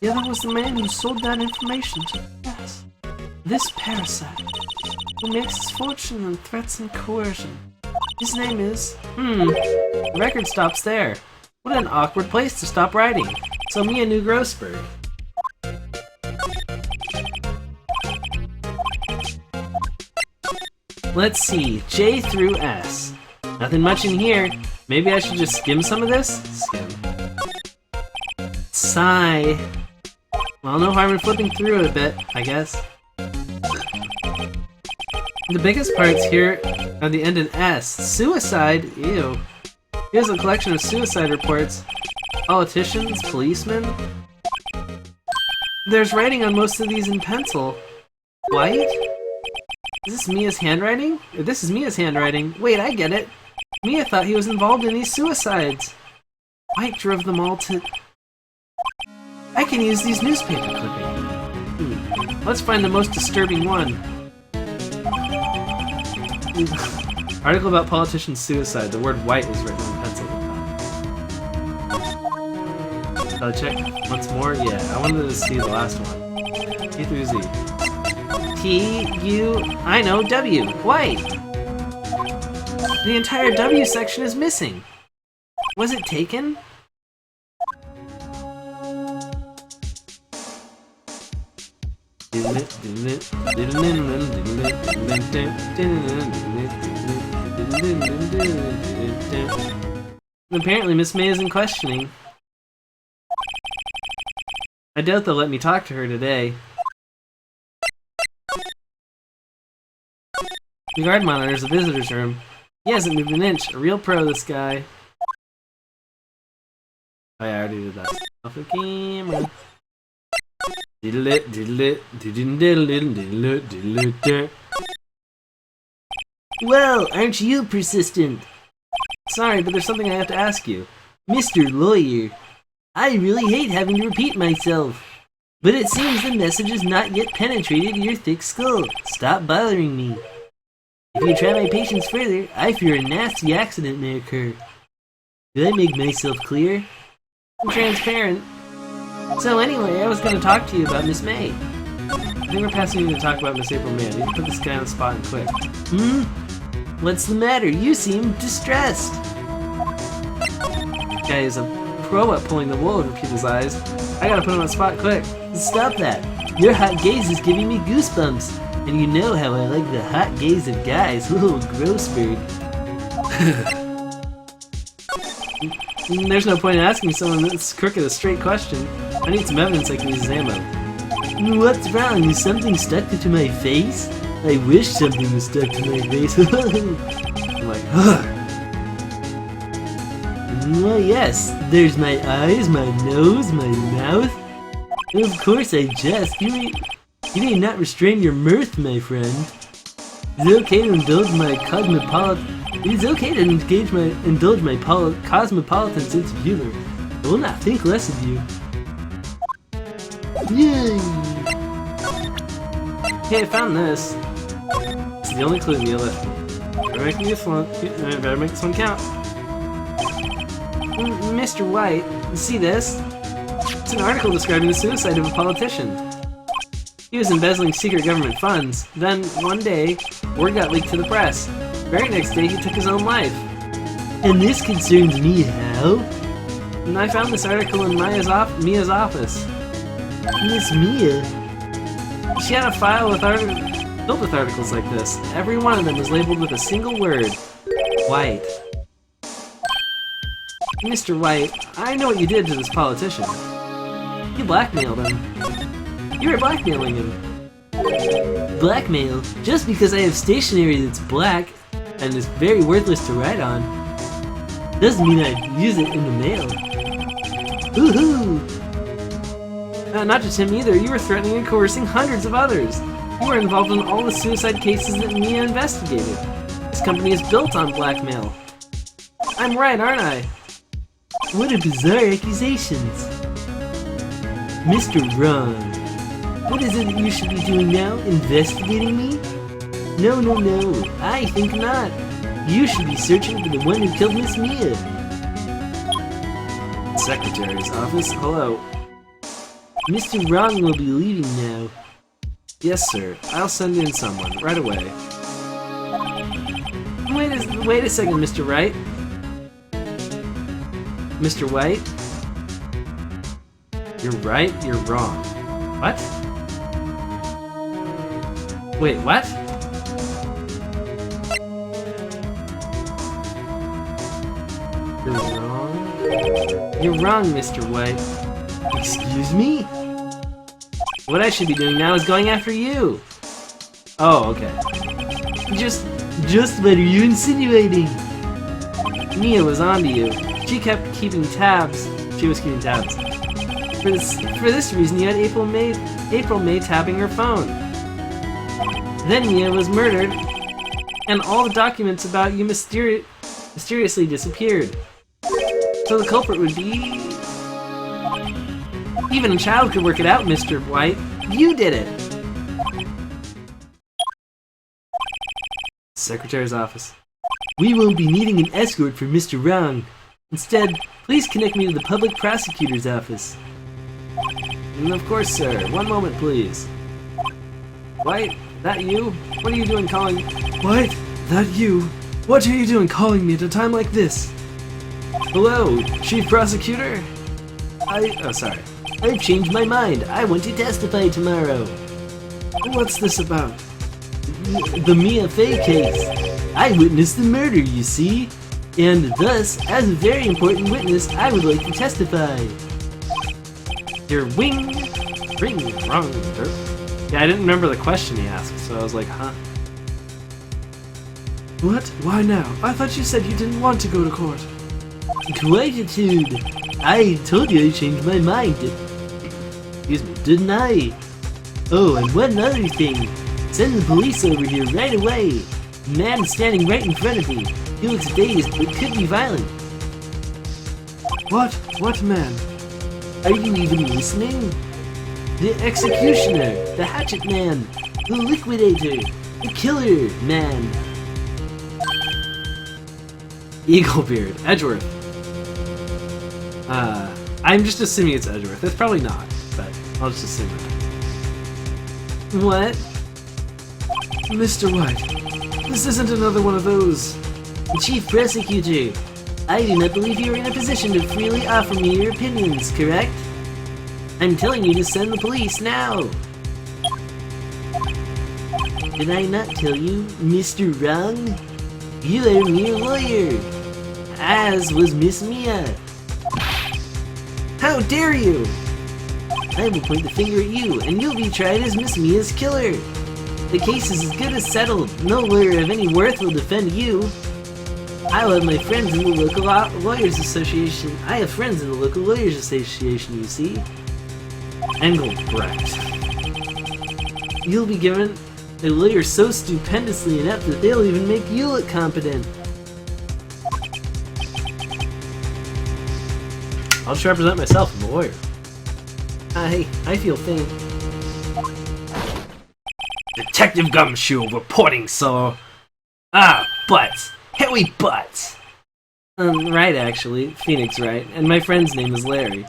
The other was the man who sold that information to the press. This parasite, who makes his fortune on threats and coercion. His name is... the record stops there. What an awkward place to stop writing. So Mia knew Grossberg. Let's see, J through S. Nothing much in here. Maybe I should just skim some of this? Skim. Sigh. Well, no harm in flipping through it a bit, I guess. The biggest parts here are the end in S. Suicide? Ew. Here's a collection of suicide reports. Politicians, policemen. There's writing on most of these in pencil. White? Is this Mia's handwriting? This is Mia's handwriting. Wait, I get it. Mia thought he was involved in these suicides. White drove them all to... I can use these newspaper clippings. Let's find the most disturbing one. Article about politician suicide. The word white is written in pencil at the top. Shall I check once more? Yeah, I wanted to see the last one. T through Z. T, U, I know, W. White! The entire W section is missing. Was it taken? Apparently Miss May isn't questioning. I doubt they'll let me talk to her today. The guard monitor's the visitor's room. He hasn't moved an inch. A real pro, this guy. Oh yeah, I already did that. Off the camera.
Well, aren't you persistent?
Sorry, but there's something I have to ask you.
Mr. Lawyer, I really hate having to repeat myself. But it seems the message has not yet penetrated your thick skull. Stop bothering me. If you try my patience further, I fear a nasty accident may occur. Did I make myself clear?
I'm transparent. So anyway, I was going to talk to you about Miss May. I think we're passing you to talk about Miss April May. I need to put this guy on the spot and quick.
What's the matter? You seem distressed.
This guy is a pro at pulling the wool over people's eyes. I gotta put him on the spot quick.
Stop that. Your hot gaze is giving me goosebumps. And you know how I like the hot gaze of guys. Oh, Grossberg.
There's no point in asking someone this crooked a straight question. I need some evidence I can use as ammo.
What's wrong? Is something stuck to my face? I wish something was stuck to my face.
I'm like, ugh.
Well, yes. There's my eyes, my nose, my mouth. Of course I jest. You may not restrain your mirth, my friend. It's okay to indulge my cosmopolitan sense of humor. I will not think less of you. Yay!
Hey, I found this. It's the only clue in the list. Better make this one count. Mr. White, you see this? It's an article describing the suicide of a politician. He was embezzling secret government funds. Then, one day, word got leaked to the press. The very next day, he took his own life.
And this concerns me how?
And I found this article in Mia's office.
Miss Mia?
She had a file with filled with articles like this. Every one of them was labeled with a single word. White. Mr. White, I know what you did to this politician. You blackmailed him. You were blackmailing him.
Blackmail? Just because I have stationery that's black and is very worthless to write on doesn't mean I'd use it in the mail. Woohoo!
Not just him either. You were threatening and coercing hundreds of others. You were involved in all the suicide cases that Mia investigated. This company is built on blackmail. I'm right, aren't I?
What a bizarre accusations. Mr. Wrong. What is it that you should be doing now? Investigating me? No, no, no. I think not. You should be searching for the one who killed Miss Mia.
Secretary's office. Hello.
Mr. Wrong will be leaving now.
Yes, sir. I'll send in someone right away. Wait a second, Mr. Wright. Mr. White? You're right, you're wrong. What? Wait, what? You're wrong? You're wrong, Mr. White.
Excuse me?
What I should be doing now is going after you. Oh, okay.
Just what are you insinuating?
Mia was onto you. She kept keeping tabs. She was keeping tabs. For this reason, you had April May tapping her phone. Then Mia was murdered, and all the documents about you mysteriously disappeared. So the culprit would be... Even a child could work it out, Mr. White. You did it! Secretary's office.
We won't be needing an escort for Mr. Wrong. Instead, please connect me to the public prosecutor's office.
Of course, sir. One moment, please. White, that you? What are you doing calling... White, that you? What are you doing calling me at a time like this? Hello, Chief Prosecutor?
Oh, sorry. I've changed my mind. I want to testify tomorrow.
What's this about?
The Mia Fey case. I witnessed the murder, you see. And thus, as a very important witness, I would like to testify.
Your ring wrong, derp. Yeah, I didn't remember the question he asked, so I was like, huh? What? Why now? I thought you said you didn't want to go to court.
Quietude. I told you I changed my mind.
Excuse me.
Didn't I? Oh, and one other thing. Send the police over here right away. The man is standing right in front of me. He looks dazed, but could be violent.
What? What man?
Are you even listening? The executioner, the hatchet man, the liquidator, the killer man.
Eaglebeard, Edgeworth. I'm just assuming it's Edgeworth. It's probably not, but I'll just assume it.
What?
Mr. White, this isn't another one of those.
Chief Prosecutor, I do not believe you are in a position to freely offer me your opinions, correct? I'm telling you to send the police now. Did I not tell you, Mr. Wrong? You are a mere lawyer, as was Miss Mia.
How dare you!
I will point the finger at you, and you'll be tried as Miss Mia's killer. The case is as good as settled. No lawyer of any worth will defend you. I'll have my friends in the local lawyers association. I have friends in the local lawyers association, you see.
Engelbrecht.
You'll be given a lawyer so stupendously inept that they'll even make you look competent.
I'll just represent myself. I'm a lawyer. I feel faint. Detective Gumshoe reporting, sir. Ah, butts. Hairy butts. Right, actually. Phoenix, right. And my friend's name is Larry.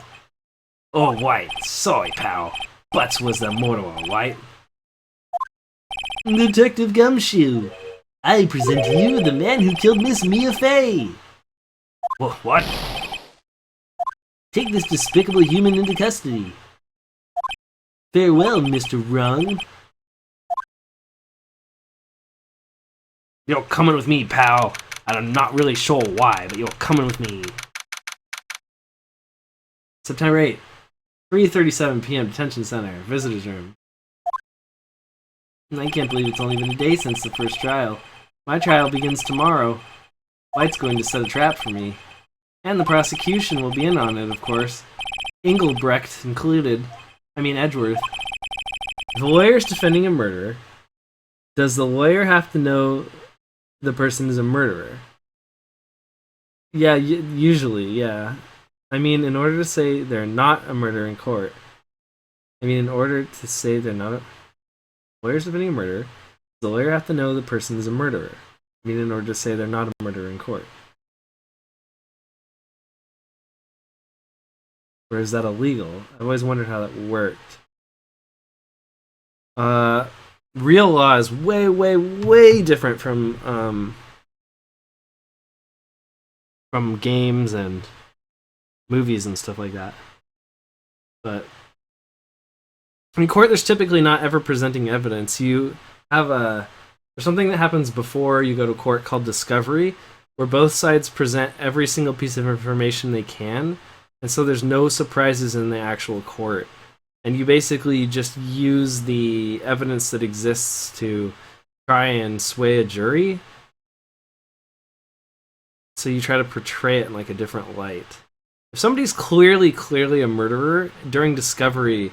Oh, White. Sorry, pal. Butts was the murderer, White.
Detective Gumshoe, I present to you the man who killed Miss Mia Fey.
What?
Take this despicable human into custody. Farewell, Mr. Wrong.
You're coming with me, pal. And I'm not really sure why, but you're coming with me.
September 8th, 3:37 p.m. Detention Center, Visitors Room. I can't believe it's only been a day since the first trial. My trial begins tomorrow. White's going to set a trap for me. And the prosecution will be in on it, of course. Engelbrecht included. Edgeworth. If a lawyer is defending a murderer, does the lawyer have to know the person is a murderer? Yeah, usually, yeah. In order to say they're not a murderer in court. In order to say they're not a... Lawyers defending a murderer, does the lawyer have to know the person is a murderer? In order to say they're not a murderer in court. Or is that illegal? I've always wondered how that worked. Real law is way, way, way different from games and movies and stuff like that. But in court, there's typically not ever presenting evidence. You have there's something that happens before you go to court called discovery, where both sides present every single piece of information they can, and so there's no surprises in the actual court. And you basically just use the evidence that exists to try and sway a jury. So you try to portray it in like a different light. If somebody's clearly a murderer, during discovery,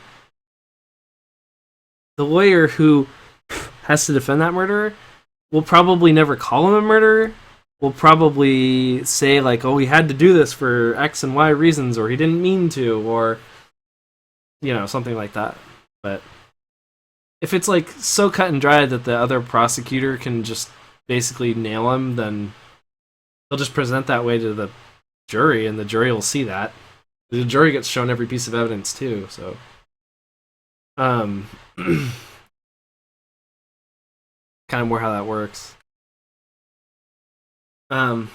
the lawyer who has to defend that murderer will probably never call him a murderer. Will probably say like, oh, he had to do this for X and Y reasons, or he didn't mean to, or something like that. But if it's like so cut and dry that the other prosecutor can just basically nail him, then they'll just present that way to the jury, and the jury will see that. The jury gets shown every piece of evidence too, so kind of more how that works. An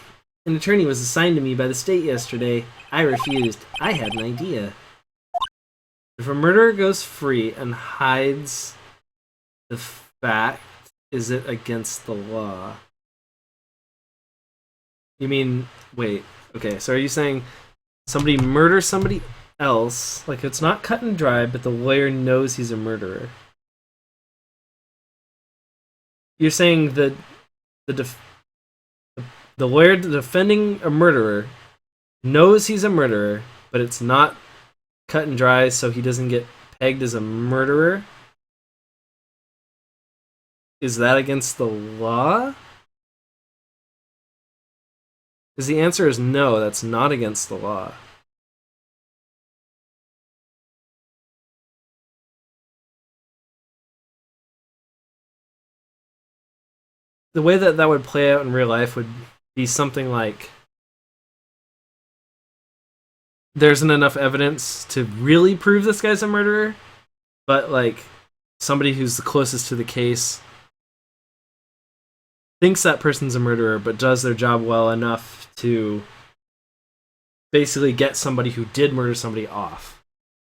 attorney was assigned to me by the state yesterday. I refused. I had an idea. If a murderer goes free and hides the fact, is it against the law? Wait, okay, so are you saying somebody murders somebody else, like it's not cut and dry, but the lawyer knows he's a murderer? You're saying that the lawyer defending a murderer knows he's a murderer, but it's not cut and dry, so he doesn't get pegged as a murderer? Is that against the law? Because the answer is no, that's not against the law. The way that would play out in real life would be something like, there isn't enough evidence to really prove this guy's a murderer, but like somebody who's the closest to the case thinks that person's a murderer, but does their job well enough to basically get somebody who did murder somebody off.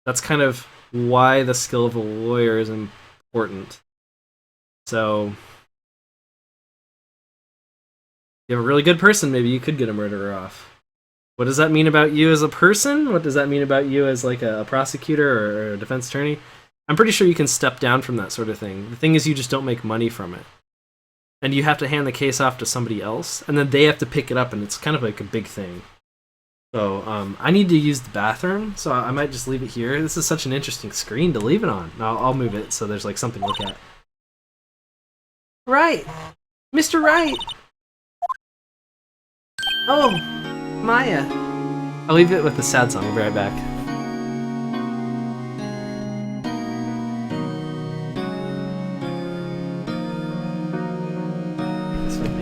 That's kind of why the skill of a lawyer is important. So, if you have a really good person, maybe you could get a murderer off. What does that mean about you as a person? What does that mean about you as like a prosecutor or a defense attorney? I'm pretty sure you can step down from that sort of thing. The thing is, you just don't make money from it. And you have to hand the case off to somebody else, and then they have to pick it up, and it's kind of like a big thing. So, I need to use the bathroom, so I might just leave it here. This is such an interesting screen to leave it on. I'll move it so there's like something to look at. Right! Mr. Wright! Oh, Maya. I'll leave it with the sad song. I'll be right back. This would be.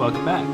Welcome back.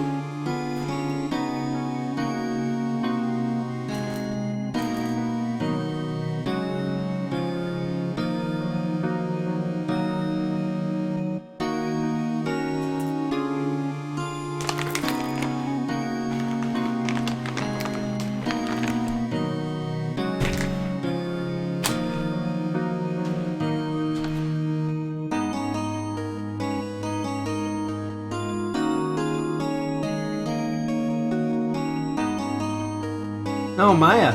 Oh, Maya.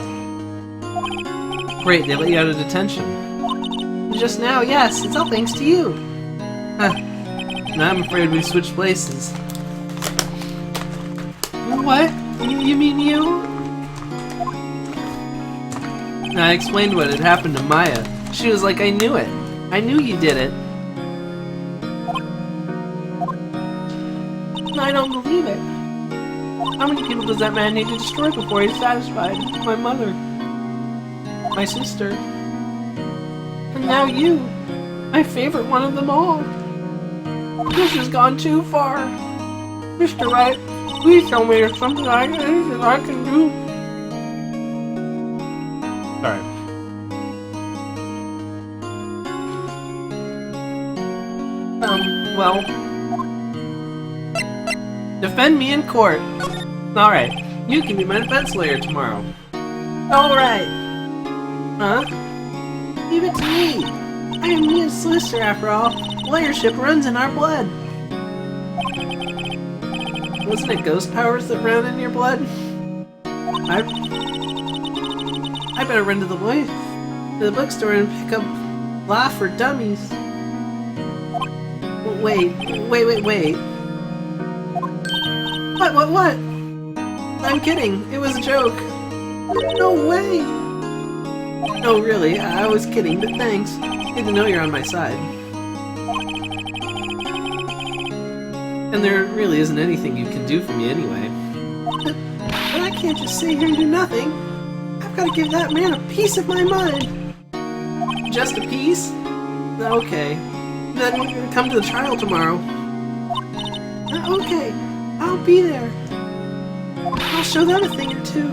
Great, they let you out of detention.
Just now, yes, it's all thanks to you.
Huh. Now I'm afraid we've switched places.
What? You mean you?
I explained what had happened to Maya. She was like, I knew it. I knew you did it.
I don't believe it. How many people does that man need to destroy before he's satisfied? My mother. My sister. And now you. My favorite one of them all. This has gone too far. Mr. Wright, please tell me there's something I can do.
Alright. Well... defend me in court. Alright, you can be my defense lawyer tomorrow.
Alright.
Huh?
Leave it to me. I am Mia's solicitor after all. Lawyership runs in our blood.
Wasn't it ghost powers that ran in your blood?
I better run to the bookstore and pick up Law for Dummies. Wait. What? I'm kidding. It was a joke. No way. No, really, I was kidding, but thanks. Good to know you're on my side.
And there really isn't anything you can do for me anyway.
But I can't just sit here and do nothing. I've got to give that man a piece of my mind.
Just a piece? Okay. Then come to the trial tomorrow.
Okay, I'll be there. I'll show them a thing or two.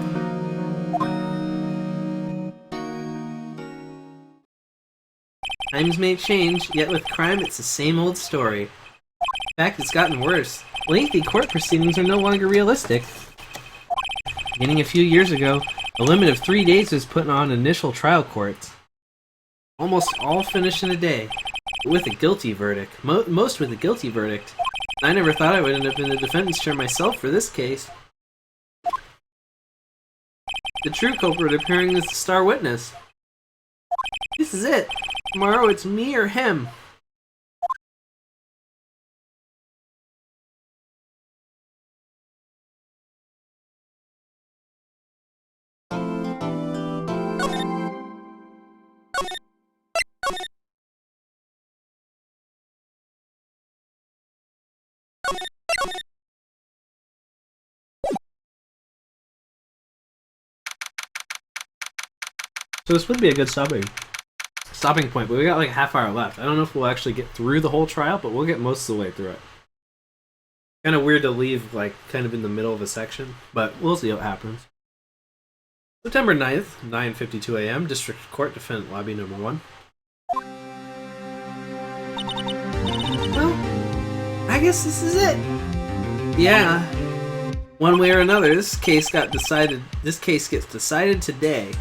Times may change, yet with crime it's the same old story. In fact, it's gotten worse. Lengthy court proceedings are no longer realistic. Beginning a few years ago, a limit of 3 days was put on initial trial courts. Almost all finished in a day, with a guilty verdict. Most with a guilty verdict. I never thought I would end up in the defendant's chair myself for this case. The true culprit appearing as the star witness. This is it. Tomorrow it's me or him. So this would be a good stopping point, but we got like a half hour left. I don't know if we'll actually get through the whole trial, but we'll get most of the way through it. Kind of weird to leave like kind of in the middle of a section, but we'll see what happens. September 9th, 9:52 a.m., District Court, Defendant Lobby Number 1.
Well, I guess this is it.
Yeah. One way or another, this case gets decided today.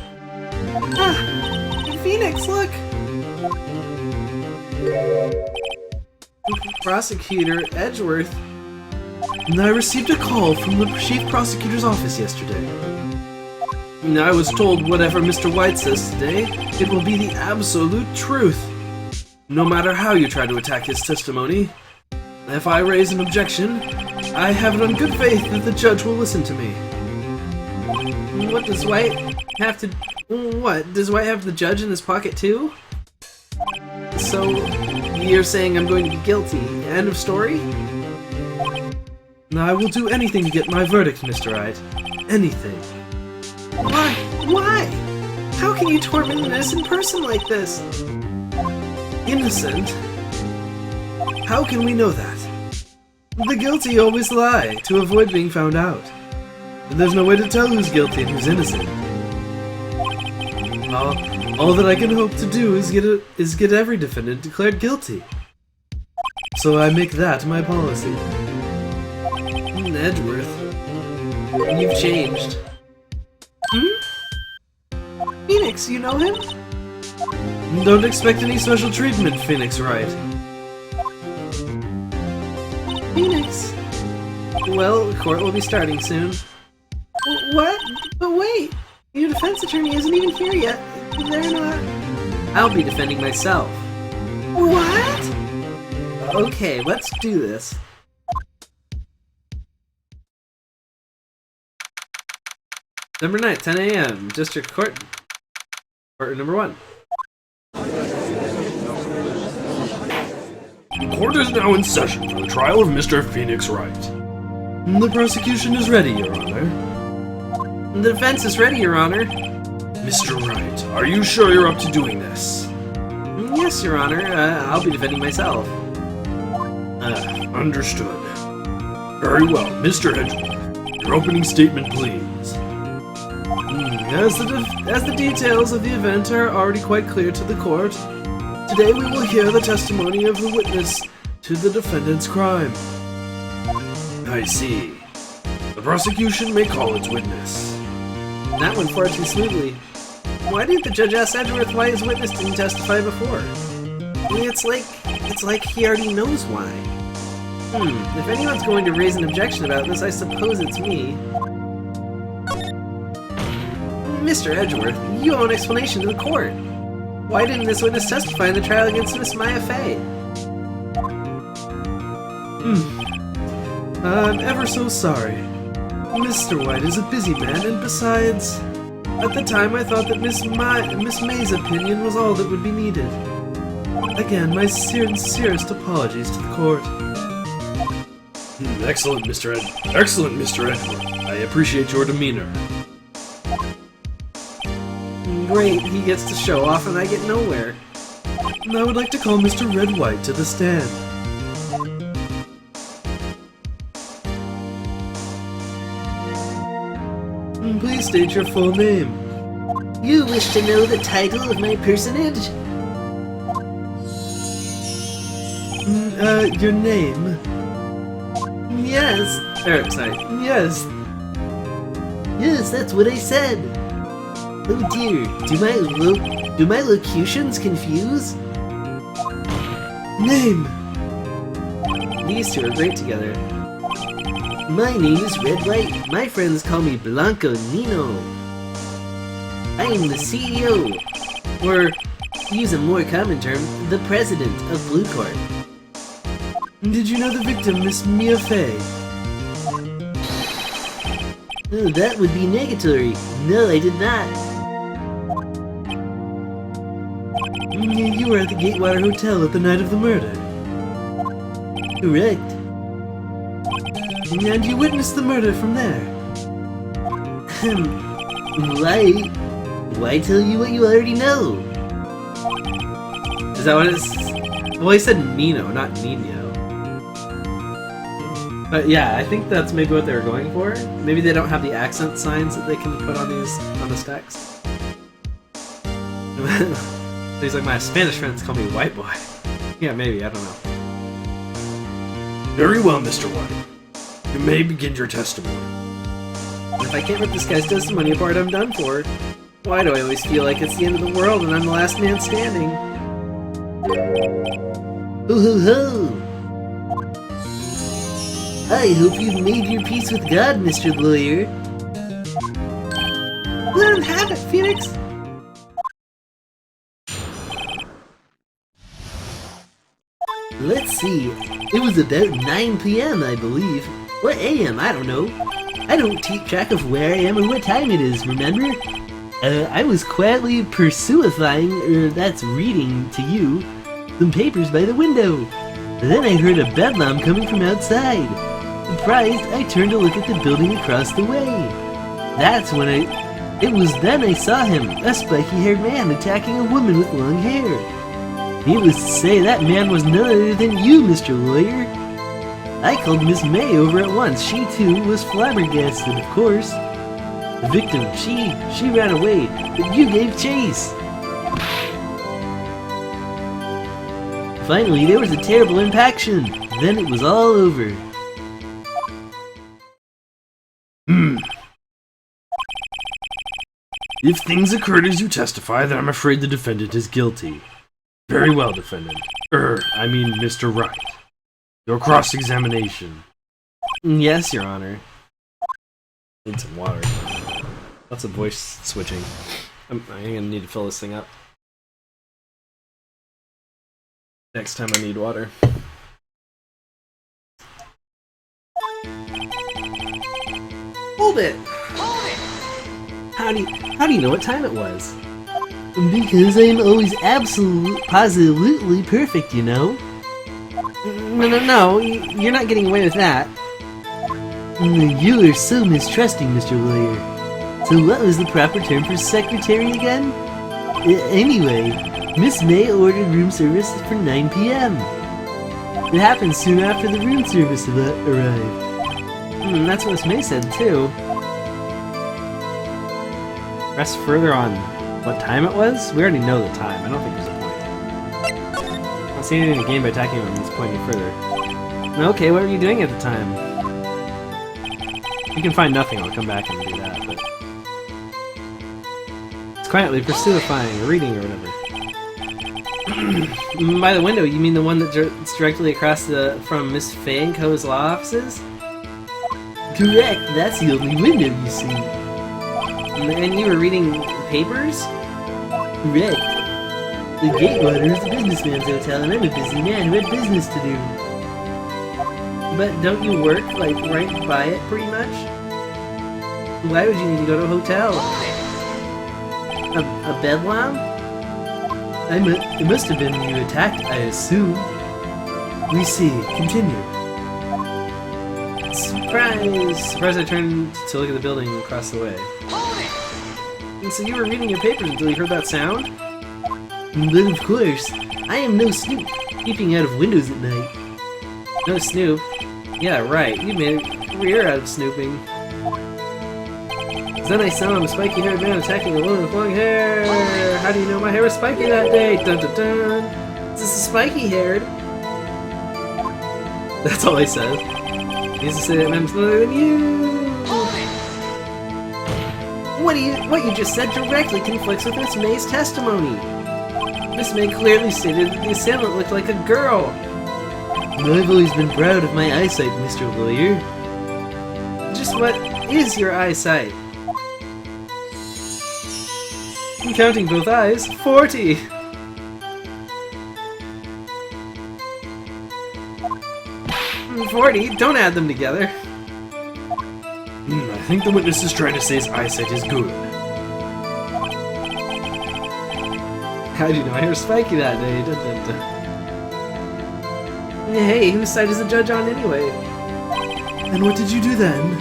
Ah, Phoenix, look!
Prosecutor Edgeworth. I received a call from the Chief Prosecutor's office yesterday. I was told whatever Mr. White says today, it will be the absolute truth. No matter how you try to attack his testimony, if I raise an objection, I have it on good faith that the judge will listen to me.
What does White have to... What? Does White have the judge in his pocket too?
So, you're saying I'm going to be guilty? End of story? I will do anything to get my verdict, Mr. Wright. Anything.
Why? Why? How can you torment an innocent person like this?
Innocent? How can we know that?
The guilty always lie to avoid being found out. And there's no way to tell who's guilty and who's innocent. All that I can hope to do is get every defendant declared guilty. So I make that my policy.
Edgeworth, you've changed.
Phoenix, you know him? Don't expect any special treatment, Phoenix Wright. Phoenix. Well, court will be starting soon. What? But wait! Your defense attorney isn't even here yet. They're not... I'll be defending myself. What? Okay, let's do this.
Number 9, 10 a.m. District Court. Court number 1.
Court is now in session for the trial of Mr. Phoenix Wright.
The prosecution is ready, Your Honor.
The defense is ready, Your Honor.
Mr. Wright, are you sure you're up to doing this?
Yes, Your Honor. I'll be defending myself.
Understood. Very well, Mr. Edgeworth. Your opening statement, please.
As the details of the event are already quite clear to the court, today we will hear the testimony of the witness to the defendant's crime.
I see. The prosecution may call its witness.
That went far too smoothly. Why did the judge ask Edgeworth why his witness didn't testify before? It's like he already knows why. If anyone's going to raise an objection about this, I suppose it's me. Mr. Edgeworth, you owe an explanation to the court. Why didn't this witness testify in the trial against Miss Maya Fey?
I'm ever so sorry. Mr. White is a busy man, and besides, at the time I thought that Miss May's opinion was all that would be needed. Again, my sincerest apologies to the court.
Excellent, Mr. Edgeworth. I appreciate your demeanor.
Great, he gets to show off and I get nowhere.
And I would like to call Mr. Red White to the stand. Please state your full name.
You wish to know the title of my personage?
Your name?
Yes. Sorry.
Yes.
Yes, that's what I said. Oh dear, do my locutions confuse?
Name!
These two are great together.
My name is Red White. My friends call me Blanco Nino. I am the CEO, or, to use a more common term, the president of Blue Court.
Did you know the victim, Miss Mia Fey?
Oh, that would be negatory. No, I did not.
You were at the Gatewater Hotel at the night of the murder.
Correct.
And you witnessed the murder from there.
Why tell you what you already know?
Is that what it's... Well, he said Nino, not Nino. But yeah, I think that's maybe what they were going for. Maybe they don't have the accent signs that they can put on this text. He's like, my Spanish friends call me white boy. Yeah, maybe, I don't know.
Very well, Mr. White. You may begin your testimony.
If I can't rip this guy's testimony apart, I'm done for. Why do I always feel like it's the end of the world and I'm the last man standing?
Ho ho ho! I hope you've made your peace with God, Mr. Lawyer.
Let him have it, Phoenix!
Let's see. It was about 9 p.m., I believe. Or a.m., I don't know. I don't keep track of where I am or what time it is, remember? I was quietly that's reading to you, some papers by the window. Then I heard a bedlam coming from outside. Surprised, I turned to look at the building across the way. It was then I saw him, a spiky-haired man attacking a woman with long hair. Needless to say, that man was none other than you, Mr. Lawyer.
I called Miss May over at once. She too was flabbergasted, of course. The victim, she ran away, but you gave chase. Finally, there was a terrible impaction. Then it was all over.
If things occurred as you testify, then I'm afraid the defendant is guilty. Very well, defendant. I mean Mr. Wright. Your cross-examination.
Yes, Your Honor. Need some water. Lots of voice switching. I'm gonna need to fill this thing up. Next time I need water. Hold it! How do you know what time it was?
Because I'm always positively perfect, you know?
No, you're not getting away with that.
You are so mistrusting, Mr. Lawyer. So what was the proper term for secretary again? Anyway, Miss May ordered room service for 9 p.m. It happened soon after the room service arrived.
That's what Miss May said, too. Press further on what time it was? We already know the time. I don't think there's a point. I don't see anything to gain by attacking him at this point any further. Okay, what were you doing at the time? You can find nothing, I'll come back and do that, but... Let's quietly pursue finding or reading or whatever. By the window, you mean the one that's directly across from Miss Fay & Co.'s law offices?
Correct, that's the only window you see.
And you were reading papers?
Correct. The Gatewater is the businessman's hotel, and I'm a busy man who had business to do.
But don't you work, like, right by it, pretty much? Why would you need to go to a hotel? A bedlam?
It must have been you attacked, I assume. We see. Continue.
Surprise! Surprise I turned to look at the building across the way. And so you were reading your papers until you heard that sound?
But of course, I am no snoop, peeping out of windows at night.
No snoop? Yeah, right. You made a career out of snooping. Then I saw him, a spiky-haired man attacking a woman with long hair. How do you know my hair was spiky that day? Dun dun dun. Is this spiky-haired? That's all I said. He used to say that I'm smaller than you. What you just said directly conflicts with Miss May's testimony. Miss May clearly stated that the assailant looked like a girl.
I've always been proud of my eyesight, Mr. Lawyer.
Just what is your eyesight? I'm counting both eyes. 40! Mm, 40? Don't add them together.
I think the witness is trying to say his eyesight is good.
How do you know my hair was spiky that day? Dun, dun, dun. Hey, whose side is the judge on anyway?
And what did you do then?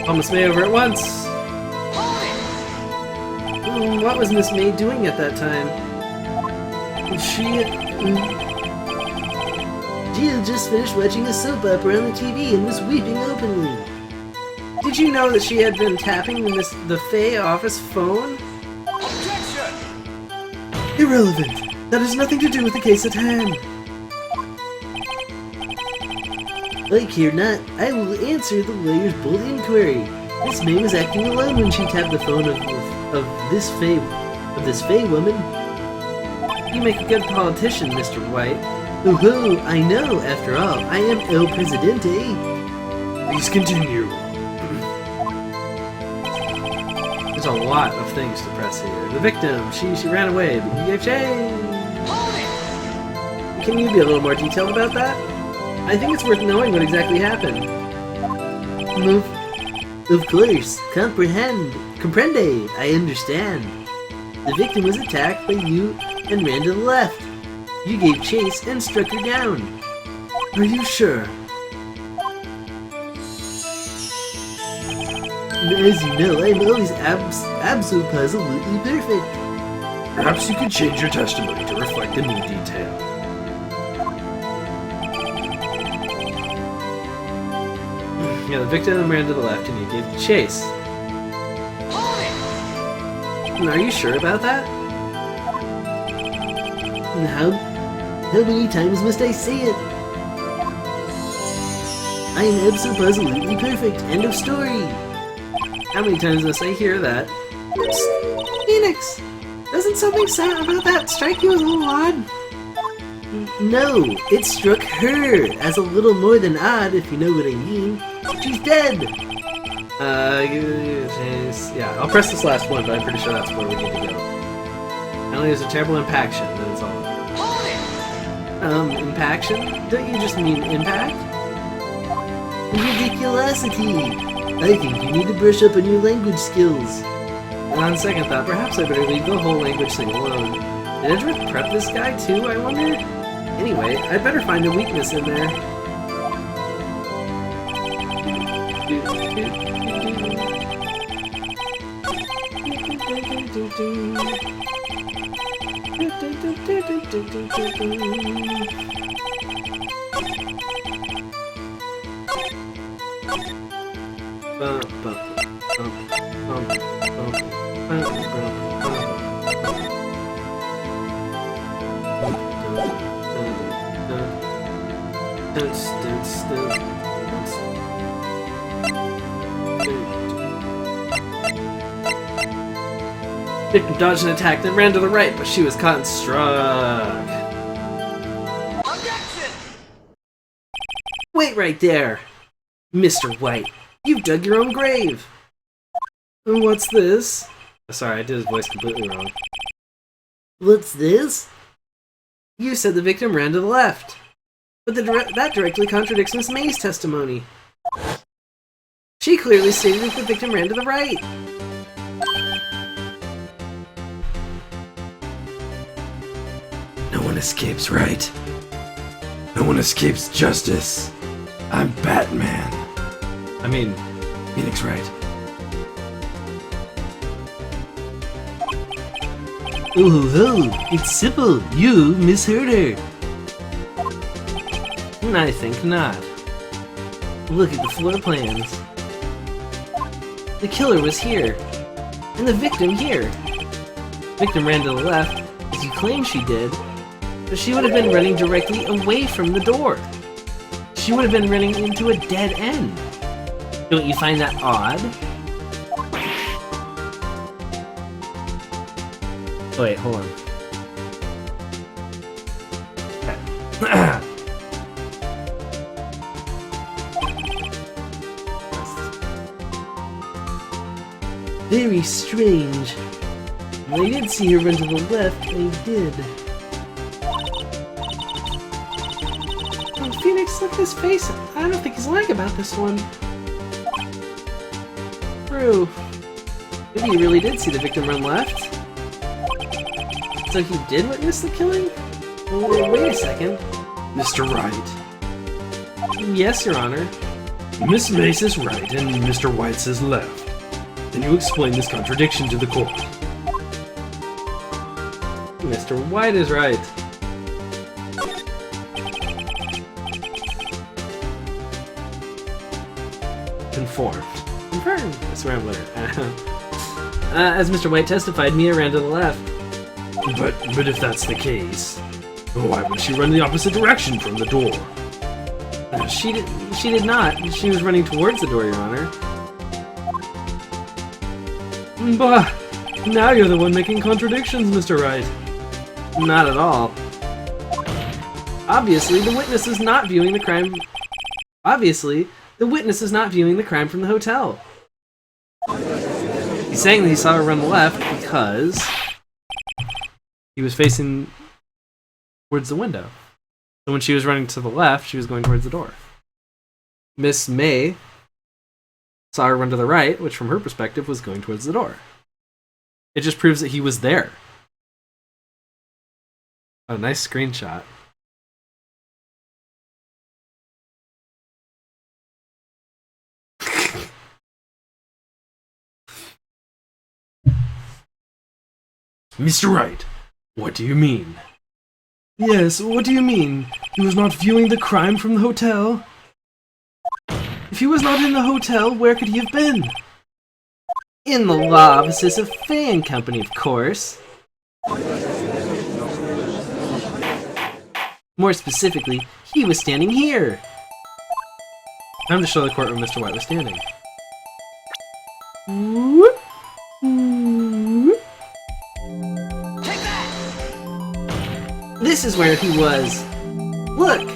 Call Miss May over at once. What was Miss May doing at that time?
She had just finished watching a soap opera on the TV and was weeping openly.
Did you know that she had been tapping the Fay office phone?
Objection!
Irrelevant. That has nothing to do with the case at hand. Like or not, I will answer the lawyer's bold inquiry. Miss May was acting alone when she tapped the phone of this Fay woman.
You make a good politician, Mr. White.
Oh, I know. After all, I am El Presidente.
Please continue.
There's a lot of things to press here. The victim, she ran away, but you gave chase. Can you be a little more detailed about that? I think it's worth knowing what exactly happened.
Of course. Comprende. I understand. The victim was attacked by you and ran to the left. You gave chase and struck her down. Are you sure? As you know, I'm always absolutely perfect.
Perhaps you could change your testimony to reflect the new detail.
Yeah, the victim ran to the left and you gave chase.
And are you sure about that?
And how many times must I say it? I am absolutely perfect. End of story.
How many times must I hear that?
Phoenix, doesn't something about that strike you as a little odd?
No, it struck her as a little more than odd, if you know what I mean. She's dead.
Yeah, I'll press this last one, but I'm pretty sure that's where we need to go. Not only is a terrible impaction, then it's all over.
Impaction? Don't you just mean impact?
Ridiculosity. I think you need to brush up on your language skills.
And on second thought, perhaps I better leave the whole language thing alone. Did Edgeworth prep this guy too, I wonder? Anyway, I'd better find a weakness in there. Victim dodged an attack, then ran to the right, but she was caught and struck.
Wait right there! Mr. White, you've dug your own grave!
And what's this? Sorry, I did his voice completely wrong.
What's this?
You said the victim ran to the left. But that directly contradicts Miss May's testimony. She clearly stated that the victim ran to the right.
No one escapes, right? No one escapes justice. I'm Batman. I mean, Phoenix Wright.
Oh ho, it's simple. You misheard her.
I think not. Look at the floor plans. The killer was here, and the victim here. Victim ran to the left, as you claim she did, but she would have been running directly away from the door. She would have been running into a dead end. Don't you find that odd? Oh wait, hold on. Okay.
Very strange. When I did see her run to the left, I did.
Oh, Phoenix, look at his face. I don't think he's lying about this one.
True. Maybe you really did see the victim run left. So he did witness the killing? Wait a second.
Mr. Wright.
Yes, Your Honor.
Miss Mace is right and Mr. White is left. Can you explain this contradiction to the court?
Mr. White is right.
Confirmed.
I swear I'm winner.
As Mr. White testified, Mia ran to the left.
But if that's the case, why would she run the opposite direction from the door?
She did not. She was running towards the door, Your Honor.
Bah! Now you're the one making contradictions, Mr. Wright.
Not at all. Obviously, the witness is not viewing the crime. Obviously, the witness is not viewing the crime from the hotel. He's saying that he saw her run left because
He was facing towards the window. So when she was running to the left, she was going towards the door. Miss May saw her run to the right, which from her perspective was going towards the door. It just proves that he was there. Oh, nice screenshot.
Mr. Wright, what do you mean?
Yes, what do you mean? He was not viewing the crime from the hotel? If
he was not in the hotel, where could he have been? In the law offices of Fan Company, of course. More specifically, he was standing here.
Time to show the court where Mr. White was standing.
This is where he was. Look,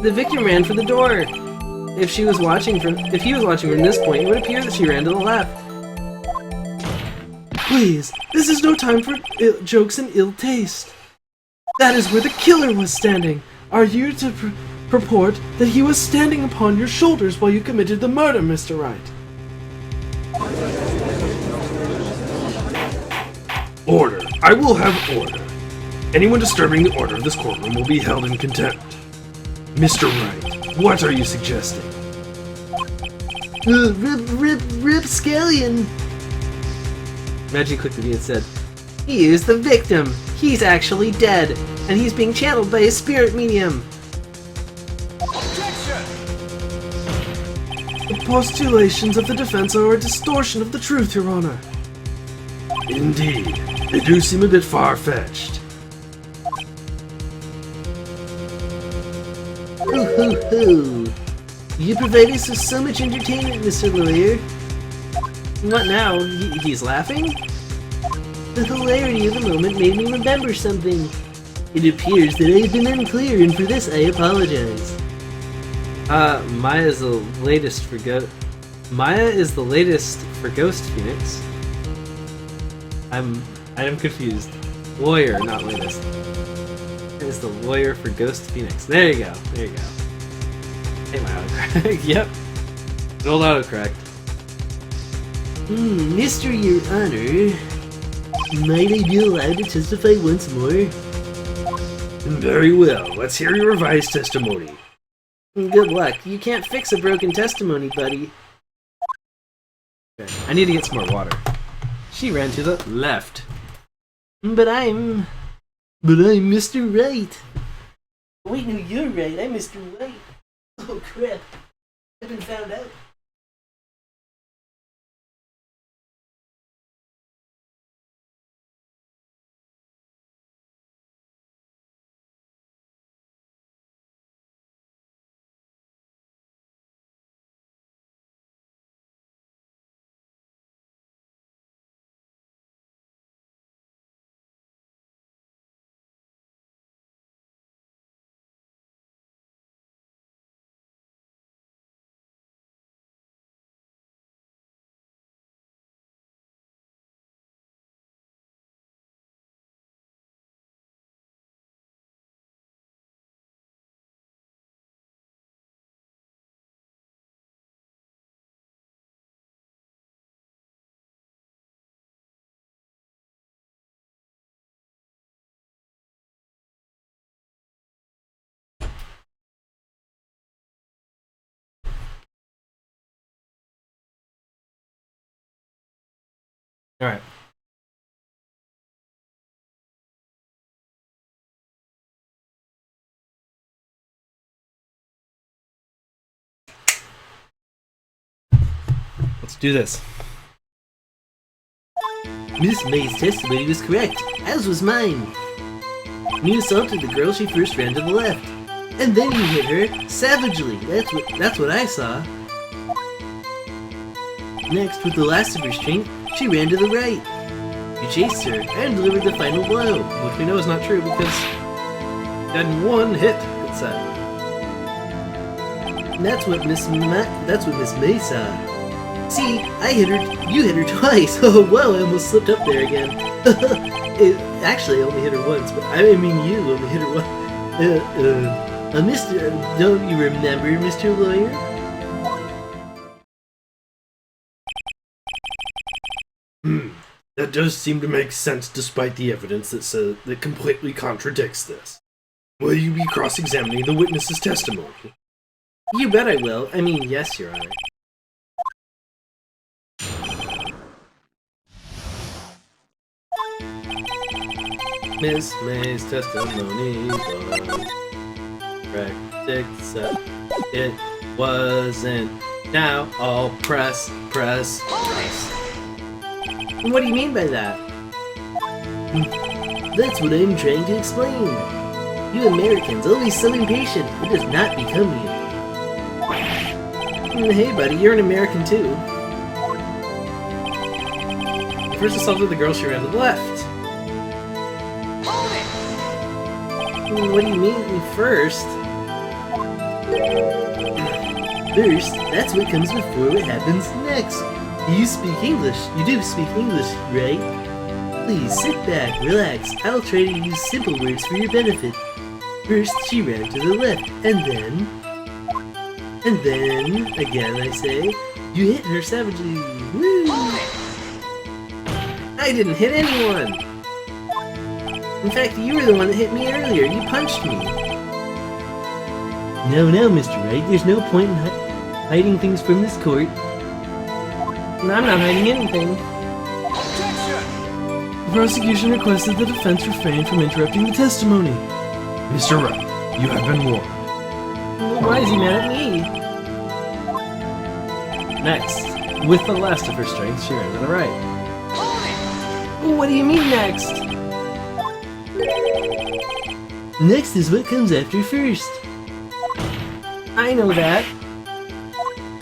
the victim ran for the door. If he was watching from this point, it would appear that she ran to the left. Please, this is no time for jokes and ill taste. That is where the killer was standing. Are you to purport that he was standing upon your shoulders while you committed the murder, Mr. Wright?
Order. I will have order. Anyone disturbing the order of this courtroom will be held in contempt. Mr. Wright, what are you suggesting?
Rip Scallion.
Reggie clicked at me and said, "He is the victim. He's actually dead, and he's being channeled by a spirit medium." The postulations of the defense are a distortion of the truth, Your Honor.
Indeed, they do seem a bit far-fetched.
Hoo. You provide us with so much entertainment, Mr. Lawyer.
What now? He's laughing?
The hilarity of the moment made me remember something. It appears that I have been unclear, and for this I apologize.
Maya is the latest for Ghost Phoenix. I am confused. Lawyer, not latest. Is the lawyer for Ghost Phoenix. There you go. Hey, my autocorrect. Yep. An old autocorrect.
Mr. Your Honor, might I be allowed to testify once more?
Very well, let's hear your revised testimony.
Good luck. You can't fix a broken testimony, buddy. Okay. I need to get some more water. She ran to the left.
But I'm Mr. Right. Wait, no, you're right. I'm Mr. White. Oh crap. I've been found out.
All right. Let's do this.
Miss May's testimony was correct, as was mine. You assaulted the girl, she first ran to the left. And then you hit her savagely. That's what I saw. Next, with the last of her strength, she ran to the right. You chased her and delivered the final blow.
Which we know is not true because you had one hit, it said.
And that's what Miss May saw. See, I hit her, you hit her twice. Oh, whoa, I almost slipped up there again. Actually, I only hit her once, but I mean you only hit her once. Don't you remember, Mr. Lawyer?
That does seem to make sense despite the evidence that completely contradicts this. Will you be cross-examining the witness's testimony?
You bet I will. I mean, yes, Your Honor.
Miss May's testimony was correct, except it wasn't Now I'll press.
What do you mean by that?
That's what I'm trying to explain. You Americans always so impatient. It does not become you.
Hey, buddy, you're an American too. First assaulted the girl, she ran to the left. What do you mean, first?
First, that's what comes before what happens next. You speak English. You do speak English, right? Please sit back, relax. I'll try to use simple words for your benefit. First, she ran to the left, and then, again I say, you hit her savagely. Woo!
I didn't hit anyone! In fact, you were the one that hit me earlier. You punched me.
No, Mr. Wright, there's no point in hiding things from this court.
And I'm not hiding anything.
The prosecution requested the defense refrain from interrupting the testimony. Mr. Wright, you have been warned.
Why is he mad at me?
Next, with the last of her strength, she ran to the right.
What do you mean next?
Next is what comes after first.
I know that.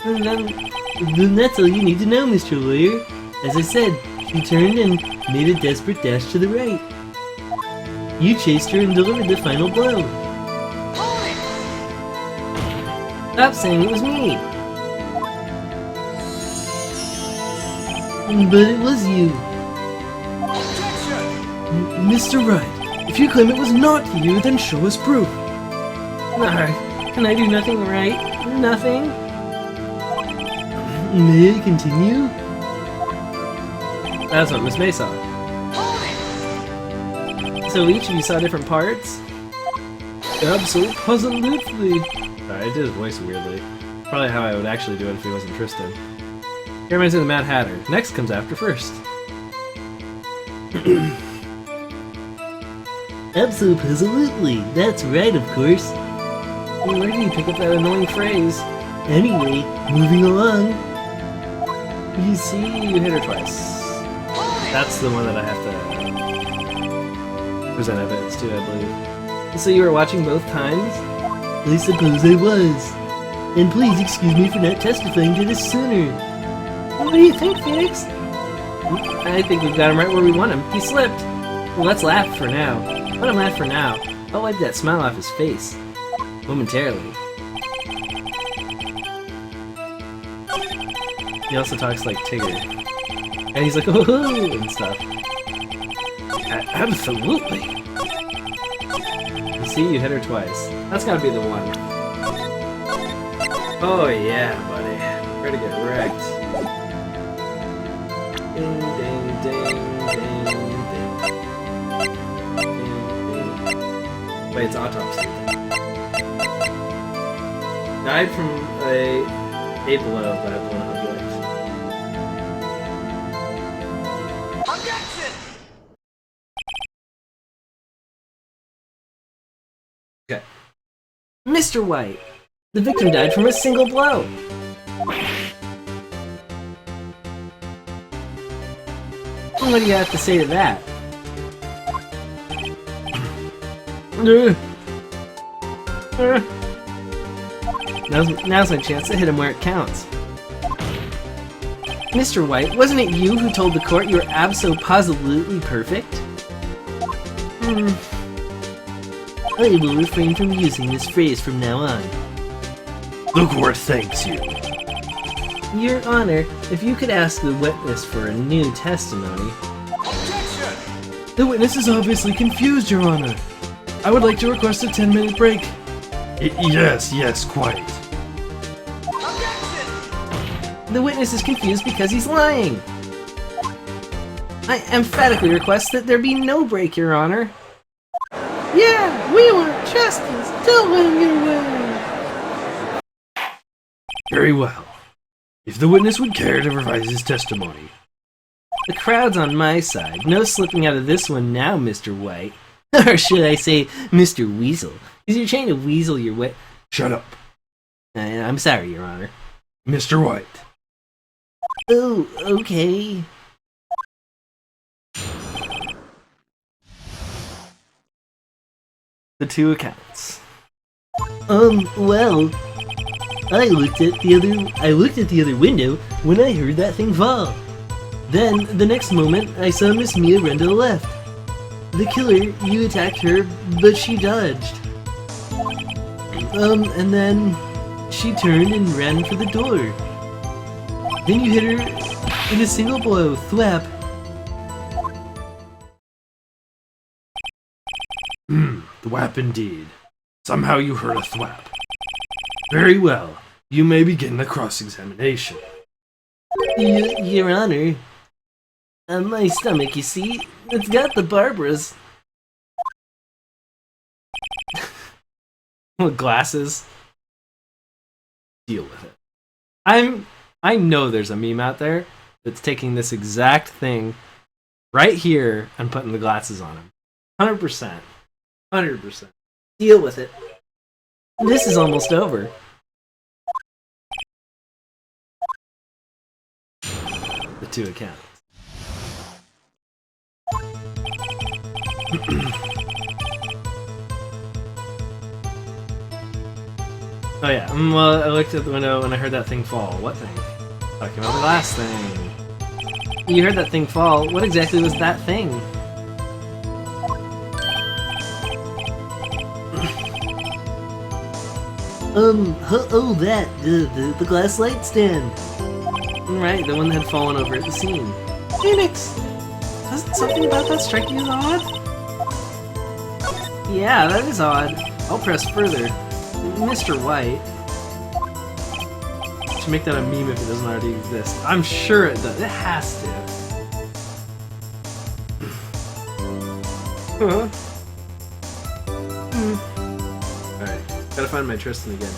And then that's all you need to know, Mr. Lawyer. As I said, she turned and made a desperate dash to the right. You chased her and delivered the final blow.
Stop saying it was me.
But it was you.
Mr. Wright, if you claim it was not you, then show us proof.
Can I do nothing right? Nothing?
May I continue?
That's what Miss May saw. So each of you saw different parts?
Absolutely.
Sorry, I did his voice weirdly. Probably how I would actually do it if he wasn't Tristan. He reminds me of the Mad Hatter. Next comes after first.
Absolutely. That's right, of course.
Where did you pick up that annoying phrase?
Anyway, moving along.
You see, you hit her twice. That's the one that I have to present evidence to, I believe. So you were watching both times?
I suppose I was. And please excuse me for not testifying to this sooner.
What do you think, Phoenix? I think we've got him right where we want him. He slipped. Well, let's laugh for now. Let him laugh for now. I'll wipe that smile off his face. Momentarily. He also talks like Tigger. And he's like, oh, and stuff. Absolutely. You see, you hit her twice. That's gotta be the one. Oh yeah, buddy. We're gonna get wrecked. Ding, ding, ding, ding, ding. Ding, ding. Wait, it's autopsy. Died from a blow by a blown object. Okay. Mr. White! The victim died from a single blow! What do you have to say to that? Now's my chance to hit him where it counts. Mr. White, wasn't it you who told the court you were abso-positively perfect?
I will refrain from using this phrase from now on.
The court thanks you.
Your Honor, if you could ask the witness for a new testimony...
The witness is obviously confused, Your Honor. I would like to request a 10-minute break. Yes, quite.
The witness is confused because he's lying. I emphatically request that there be no break, Your Honor.
Yeah, we want justice. Tell him your way.
Very well. If the witness would care to revise his testimony.
The crowd's on my side. No slipping out of this one now, Mr. White. Or should I say, Mr. Weasel? Because you're trying to weasel your way.
Shut up.
I'm sorry, Your Honor.
Mr. White.
Oh, okay.
The two accounts.
Well, I looked at the other window when I heard that thing fall. Then, the next moment, I saw Miss Mia run to the left. The killer, you attacked her, but she dodged. And then she turned and ran for the door. Then you hit her in a single blow, thwap.
Thwap indeed. Somehow you heard a thwap. Very well. You may begin the cross-examination.
Your Honor, my stomach, you see, it's got the Barbaras.
Glasses. Deal with it. I know there's a meme out there that's taking this exact thing right here and putting the glasses on him. 100%. 100%.
Deal with it. This is almost over.
The two accounts. Oh yeah, well, I looked at the window and I heard that thing fall. What thing? Talking about the glass thing. You heard that thing fall. What exactly was that thing?
The glass light stand.
Right, the one that had fallen over at the scene.
Phoenix! Doesn't something about that strike you as odd?
Yeah, that is odd. I'll press further. Mr. White. Should make that a meme if it doesn't already exist. I'm sure it does. It has to. Huh? Alright, gotta find my Tristan again.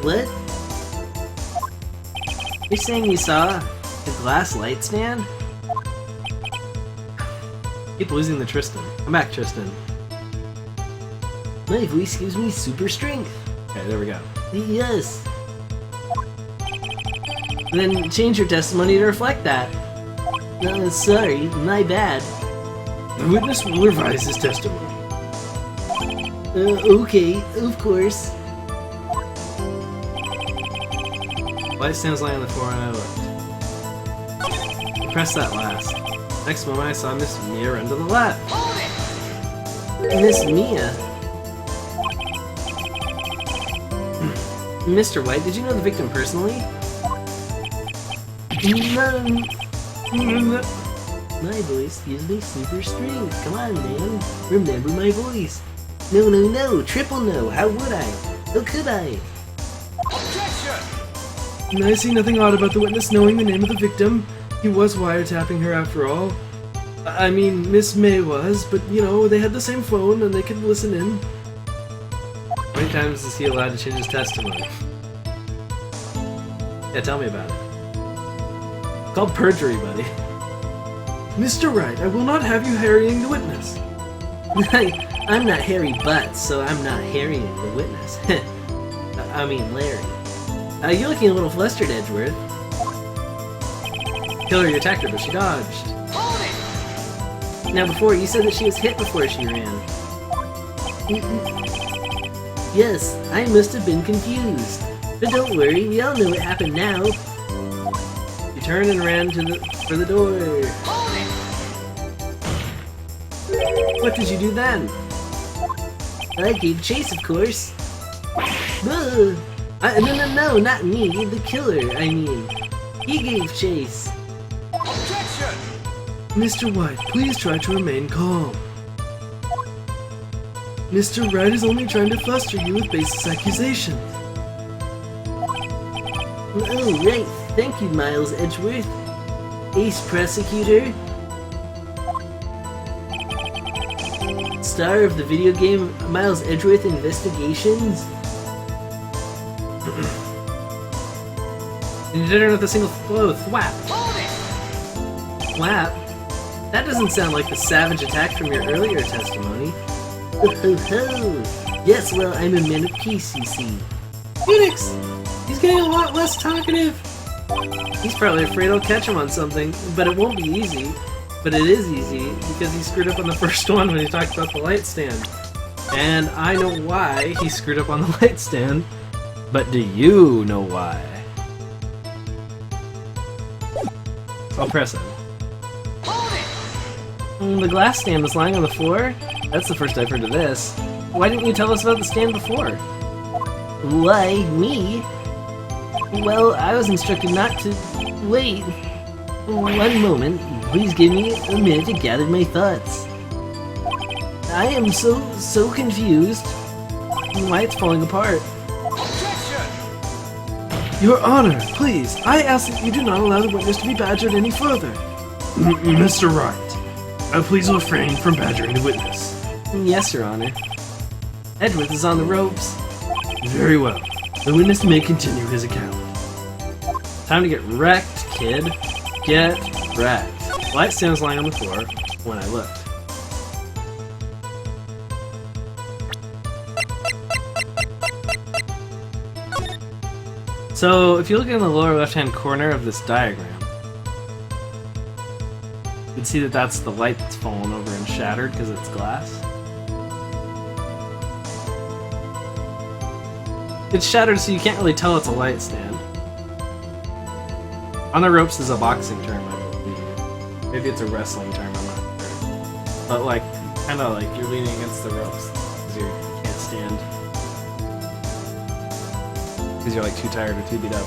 What?
You're saying you saw the glass light stand? Keep losing the Tristan. Come back, Tristan.
My voice gives me super strength.
Okay, there we go.
Yes.
Then change your testimony to reflect that.
Sorry, my bad.
The witness will revise his testimony.
Okay, of course.
Light stands lying on the floor and I looked. I pressed that last. Next moment I saw Miss Mia run to the left.
Miss Mia?
Mr. White, did you know the victim personally?
My voice gives me super strength. Come on, man. Remember my voice. No. Triple no. How would I? How could I?
And I see nothing odd about the witness knowing the name of the victim. He was wiretapping her after all. I mean, Miss May was, but you know, they had the same phone and they could listen in.
How many times is he allowed to change his testimony? Yeah, tell me about it. It's called perjury, buddy.
Mr. Wright, I will not have you harrying the witness.
I'm not Harry Butts, so I'm not harrying the witness. I mean Larry. You're looking a little flustered, Edgeworth.
Killer, you attacked her, but she dodged.
Now before, you said that she was hit before she ran. Yes, I must have been confused. But don't worry, we all know what happened now.
You turned and ran for the door. What did you do then?
I gave chase, of course. No, not me. The killer, I mean. He gave chase.
Mr. White, please try to remain calm. Mr. Wright is only trying to fluster you with baseless accusations.
Oh, right. Thank you, Miles Edgeworth. Ace Prosecutor. Star of the video game Miles Edgeworth Investigations.
And you did it with a single blow, thwap. Thwap? That doesn't sound like the savage attack from your earlier testimony.
Ho ho ho! Yes, well, I'm a man of peace, you see.
Phoenix!
He's getting a lot less talkative.
He's probably afraid I'll catch him on something, but it won't be easy. But it is easy, because he screwed up on the first one when he talked about the light stand. And I know why he screwed up on the light stand. But do you know why? I'll press him. The glass stand was lying on the floor? That's the first I've heard of this. Why didn't you tell us about the stand before?
Why, me?
Well, I was instructed not to...
Wait. 1 moment. Please give me a minute to gather my thoughts. I am so confused.
Why it's falling apart.
Your Honor, please, I ask that you do not allow the witness to be badgered any further. Mr. Wright, please refrain from badgering the witness.
Yes, Your Honor. Edgeworth is on the ropes.
Very well. The witness may continue his account.
Time to get wrecked, kid. Get wrecked. Light stand was lying on the floor when I looked. So, if you look in the lower left-hand corner of this diagram, you can see that that's the light that's fallen over and shattered because it's glass. It's shattered so you can't really tell it's a light stand. On the ropes is a boxing term, I believe. Maybe it's a wrestling term, I'm not sure. But like, kinda like you're leaning against the ropes because you can't stand. Because you're like too tired or too beat up.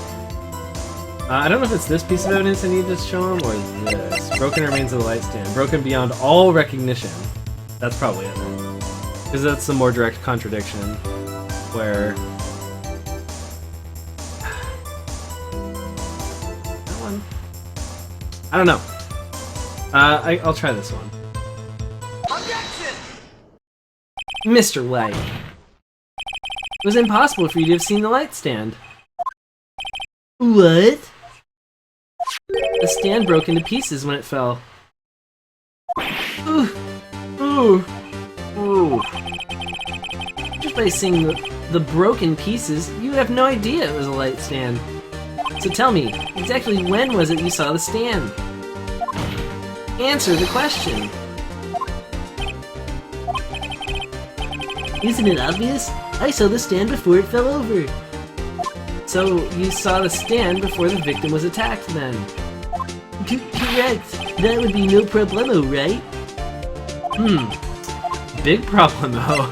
I don't know if it's this piece of evidence I need to show him or this. Broken remains of the light stand. Broken beyond all recognition. That's probably it. Because that's the more direct contradiction. Where... that one? I don't know. I'll try this one. Objection! Mr. White. It was impossible for you to have seen the light stand.
What?
The stand broke into pieces when it fell. Ooh. Ooh. Ooh. Just by seeing the broken pieces, you would have no idea it was a light stand. So tell me, exactly when was it you saw the stand? Answer the question.
Isn't it obvious? I saw the stand before it fell over.
So, you saw the stand before the victim was attacked then?
Correct. That would be no problemo, right?
Big problemo.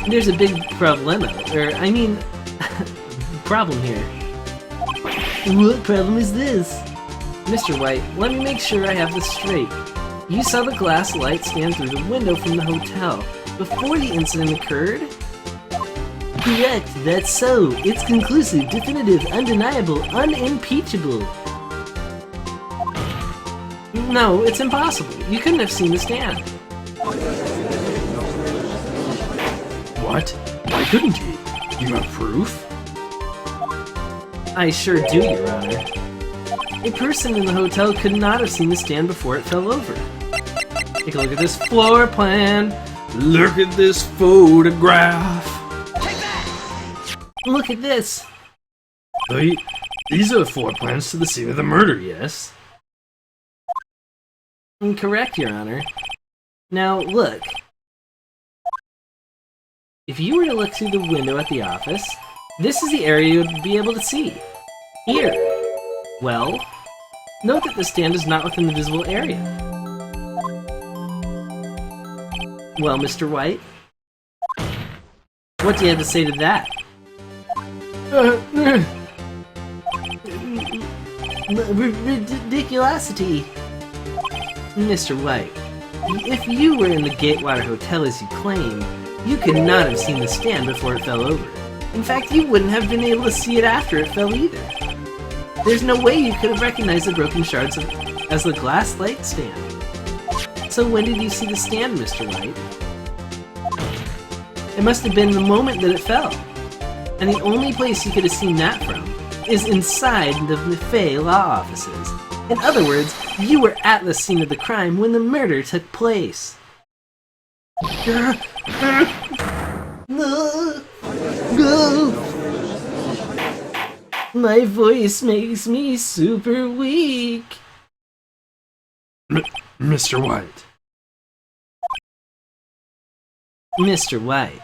There's a big problemo, or I mean, problem here.
What problem is this?
Mr. White, let me make sure I have this straight. You saw the glass light stand through the window from the hotel before the incident occurred?
Correct, that's so. It's conclusive, definitive, undeniable, unimpeachable.
No, it's impossible. You couldn't have seen the stand.
What? Why couldn't he? You have proof?
I sure do, Your Honor. A person in the hotel could not have seen the stand before it fell over. Take a look at this floor plan.
Look at this photograph.
Look at this.
These are the floor plans to the scene of the murder, yes?
Correct, Your Honor. Now, look. If you were to look through the window at the office, this is the area you would be able to see. Here. Well, note that the stand is not within the visible area. Well, Mr. White? What do you have to say to that?
Ridiculosity.
Mr. White, if you were in the Gatewater Hotel as you claim, you could not have seen the stand before it fell over. In fact, you wouldn't have been able to see it after it fell either. There's no way you could have recognized the broken shards as the glass light stand. So when did you see the stand, Mr. White? It must have been the moment that it fell. And the only place you could have seen that from is inside the Maffei law offices. In other words, you were at the scene of the crime when the murder took place.
No.
My voice makes me super weak.
Mr. White.
Mr. White.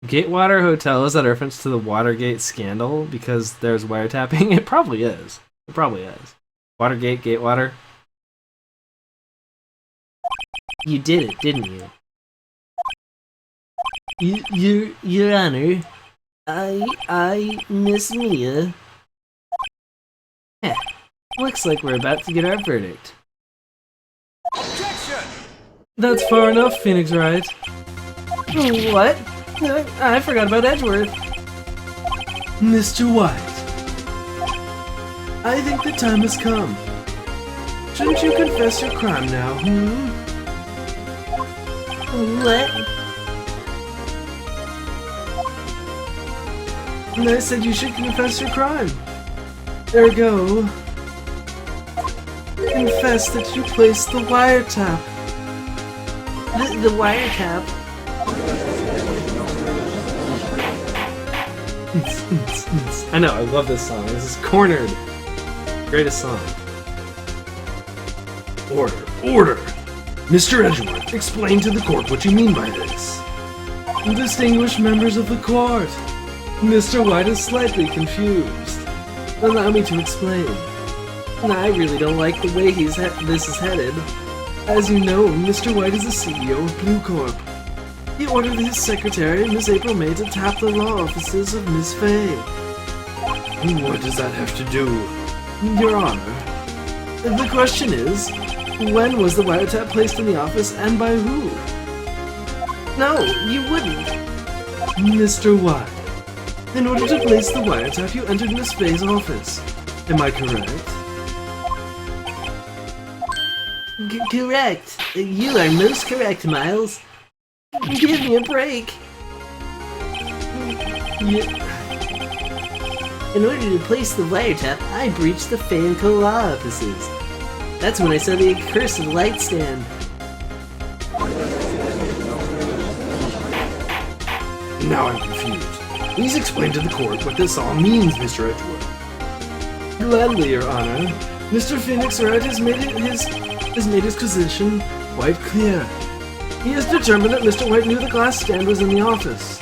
Gatewater Hotel, is that a reference to the Watergate scandal because there's wiretapping? It probably is. It probably is. Watergate, Gatewater.
You did it, didn't you? Your Honor, I miss Mia.
Looks like we're about to get our verdict.
Objection!
That's far enough, Phoenix Wright.
What? I forgot about Edgeworth.
Mr. White. I think the time has come. Shouldn't you confess your crime now,
What?
And I said you should confess your crime. Ergo, confess that you placed the wiretap.
The wiretap?
I know, I love this song. This is Cornered. Greatest song.
Order! Mr. Edgeworth, explain to the court what you mean by this. Distinguished members of the court, Mr. White is slightly confused. Allow me to explain. I really don't like the way this is headed. As you know, Mr. White is the CEO of Blue Corp. He ordered his secretary, Miss April May, to tap the law offices of Miss Fay. What does that have to do? Your Honor, the question is, when was the wiretap placed in the office and by who?
No, you wouldn't.
Mr. White, in order to place the wiretap, you entered Miss Fay's office. Am I correct?
Correct. You are most correct, Miles. Give me a break. In order to place the wiretap, I breached the Fay & Co. law offices. That's when I saw the accursed light stand.
Now I'm confused. Please explain to the court what this all means, Mr. Edgeworth. Gladly, Your Honor. Mr. Phoenix Wright has made his position quite clear. He has determined that Mr. White knew the glass stand was in the office.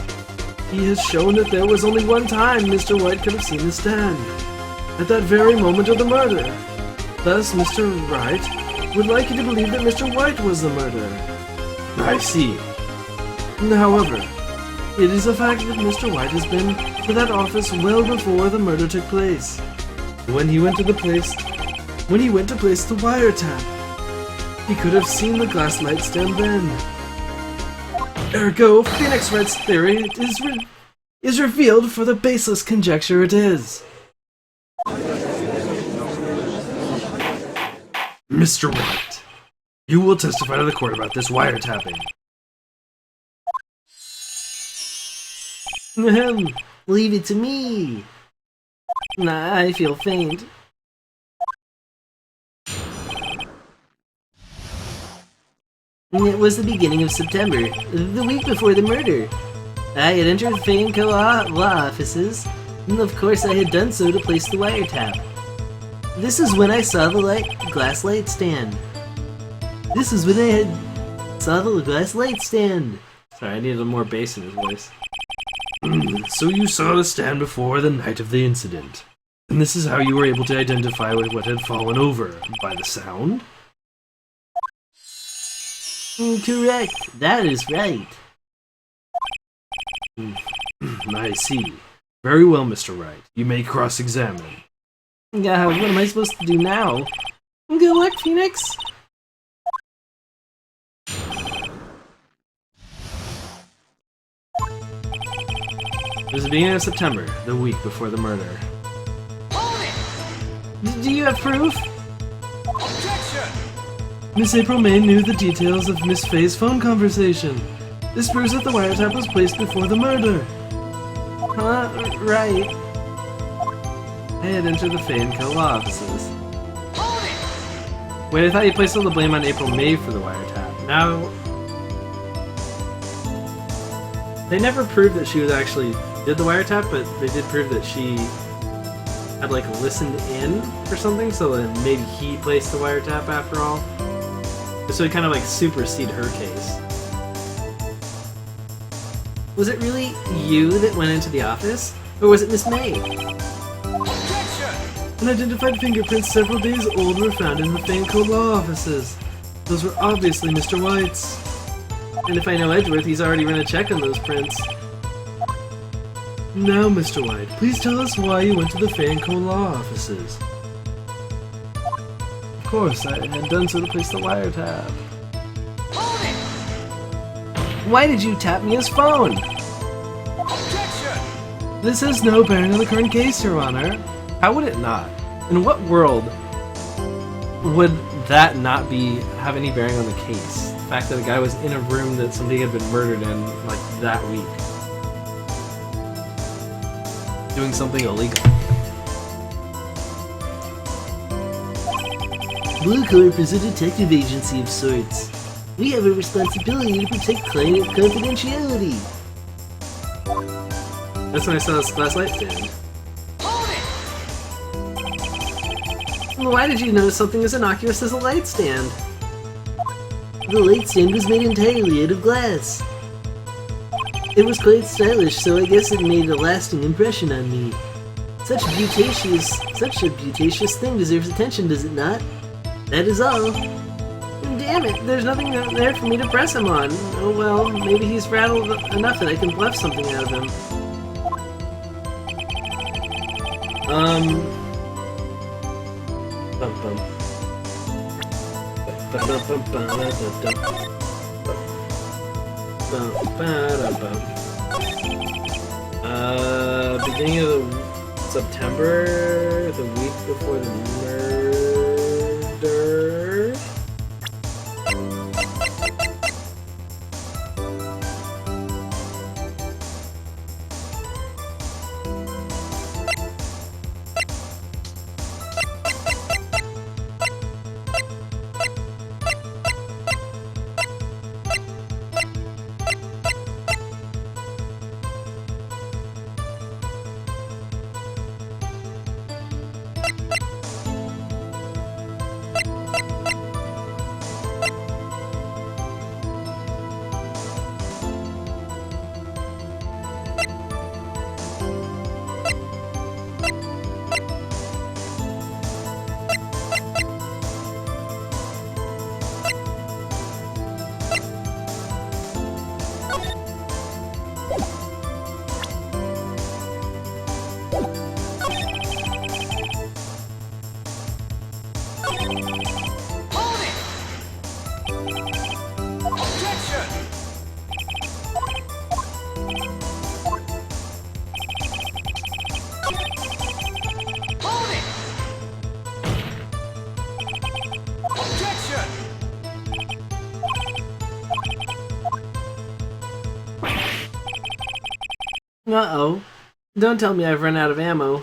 He has shown that there was only one time Mr. White could have seen the stand. At that very moment of the murder. Thus, Mr. Wright would like you to believe that Mr. White was the murderer. I see. However, it is a fact that Mr. White has been to that office well before the murder took place. When he went to place the wiretap, he could have seen the glass light stand then. Ergo, Phoenix Wright's theory is revealed for the baseless conjecture it is. Mr. White, you will testify to the court about this wiretapping.
Leave it to me. I feel faint. It was the beginning of September, the week before the murder. I had entered Fay & Co. law offices, and of course I had done so to place the wiretap. This is when I saw the glass light stand.
Sorry, I needed more bass in his voice.
So you saw the stand before the night of the incident. And this is how you were able to identify what had fallen over, by the sound?
Correct, that is right.
I see. Very well, Mr. Wright. You may cross-examine.
What am I supposed to do now? Good luck, Phoenix!
It was the beginning of September, the week before the murder.
Do you have proof?
Objection!
Miss April May knew the details of Miss Fay's phone conversation. This proves that the wiretap was placed before the murder.
Right.
I had entered the Fay & Co. law offices. Wait, I thought you placed all the blame on April May for the wiretap. Now... They never proved that she was actually did the wiretap, but they did prove that she had like listened in or something, so then maybe he placed the wiretap after all. So it kind of like superseded her case.
Was it really you that went into the office? Or was it Miss May?
Objection!
Unidentified fingerprints several days old were found in the Fanco law offices. Those were obviously Mr. White's.
And if I know Edgeworth, he's already run a check on those prints.
Now, Mr. White, please tell us why you went to the Fanco law offices. Of course, I had done so to place the wiretap.
Hold it!
Why did you tap me his phone?
Objection!
This has no bearing on the current case, Your Honor. How would it not? In what world would that not have any bearing on the case? The fact that a guy was in a room that somebody had been murdered in, like, that week. Doing something illegal.
Blue Corp is a detective agency of sorts. We have a responsibility to protect client confidentiality.
That's when I saw this glass light stand.
Hold it!
Why did you notice something as innocuous as a light stand?
The light stand was made entirely out of glass. It was quite stylish, so I guess it made a lasting impression on me. Such a beautacious thing deserves attention, does it not? That is all.
Damn it, there's nothing there for me to press him on. Oh well, maybe he's rattled enough that I can bluff something out of him.
Bum bum. Beginning of the September, the week before the murder.
Hold it! Objection! Hold it! Objection!
Uh-oh. Don't tell me I've run out of ammo.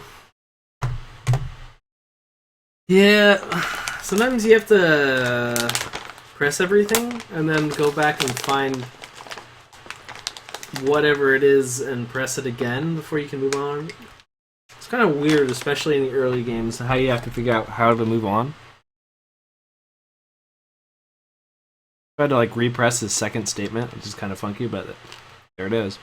Yeah, sometimes you have to press everything and then go back and find whatever it is and press it again before you can move on. It's kind of weird, especially in the early games, how you have to figure out how to move on. I had to like repress his second statement, which is kind of funky, but there it is.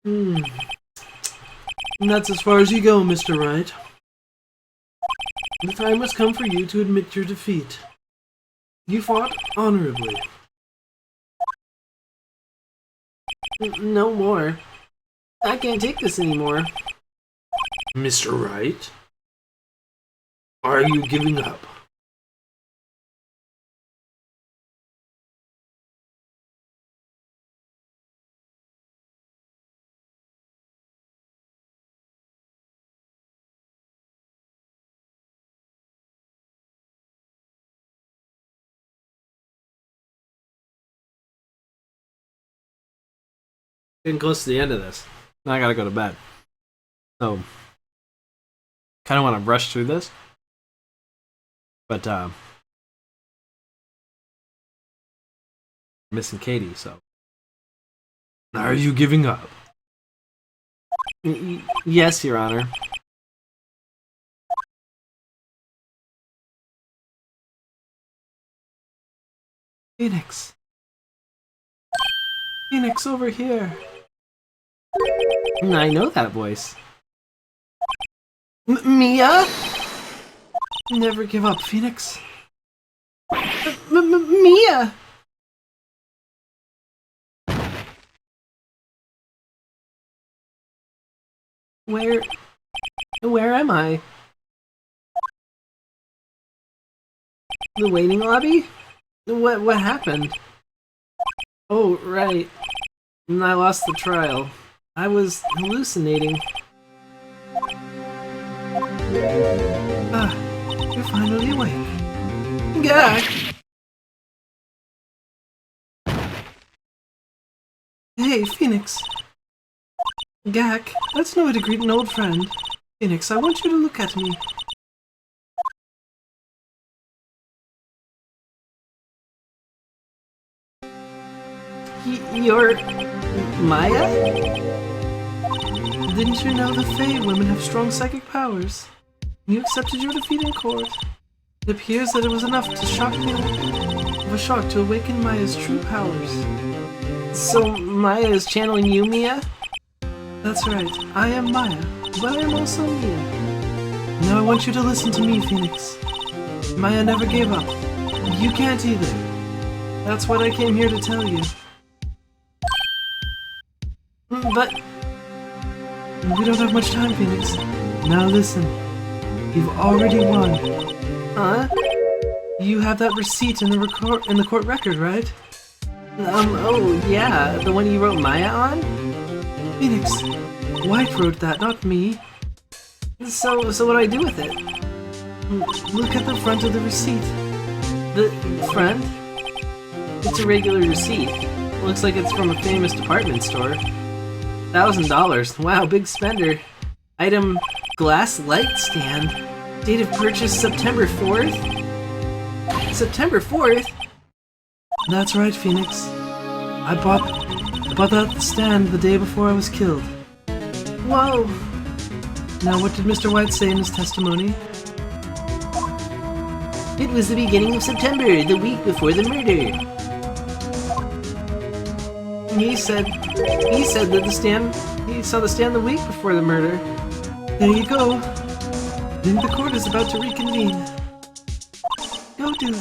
And that's as far as you go, Mr. Wright. The time has come for you to admit your defeat. You fought honorably.
No more. I can't take this anymore.
Mr. Wright? Are you giving up?
Getting close to the end of this. Now I gotta go to bed. So, kind of want to rush through this. But missing Katie, so.
Are you giving up?
Yes, Your Honor.
Phoenix. Phoenix, over here.
I know that voice.
Mia? Never give up, Phoenix. Mia!
Where am I? The waiting lobby? What happened? Oh, right. And I lost the trial. I was hallucinating.
Ah, you're finally awake. Gah! Hey, Phoenix. Gak, that's no way to greet an old friend. Phoenix, I want you to look at me.
You're... Maya?
Didn't you know the Fae women have strong psychic powers? You accepted your defeat in court. It appears that it was enough to shock me, of a shock to awaken Maya's true powers.
So Maya is channeling you, Mia?
That's right, I am Maya, but I am also Mia. Now I want you to listen to me, Phoenix. Maya never gave up. You can't either. That's what I came here to tell you.
But...
We don't have much time, Phoenix. Now listen. You've already won.
Huh?
You have that receipt in the court record, right?
Oh, yeah, the one you wrote Maya on?
Phoenix, White wrote that, not me.
So what do I do with it?
Look at the front of the receipt.
The front? It's a regular receipt. Looks like it's from a famous department store. $1,000. Wow, big spender. Item, glass light stand. Date of purchase September 4th? September 4th?
That's right, Phoenix. I bought that stand the day before I was killed.
Whoa.
Now what did Mr. White say in his testimony?
It was the beginning of September, the week before the murder.
He said that he saw the stand the week before the murder.
There you go. Then the court is about to reconvene. Go do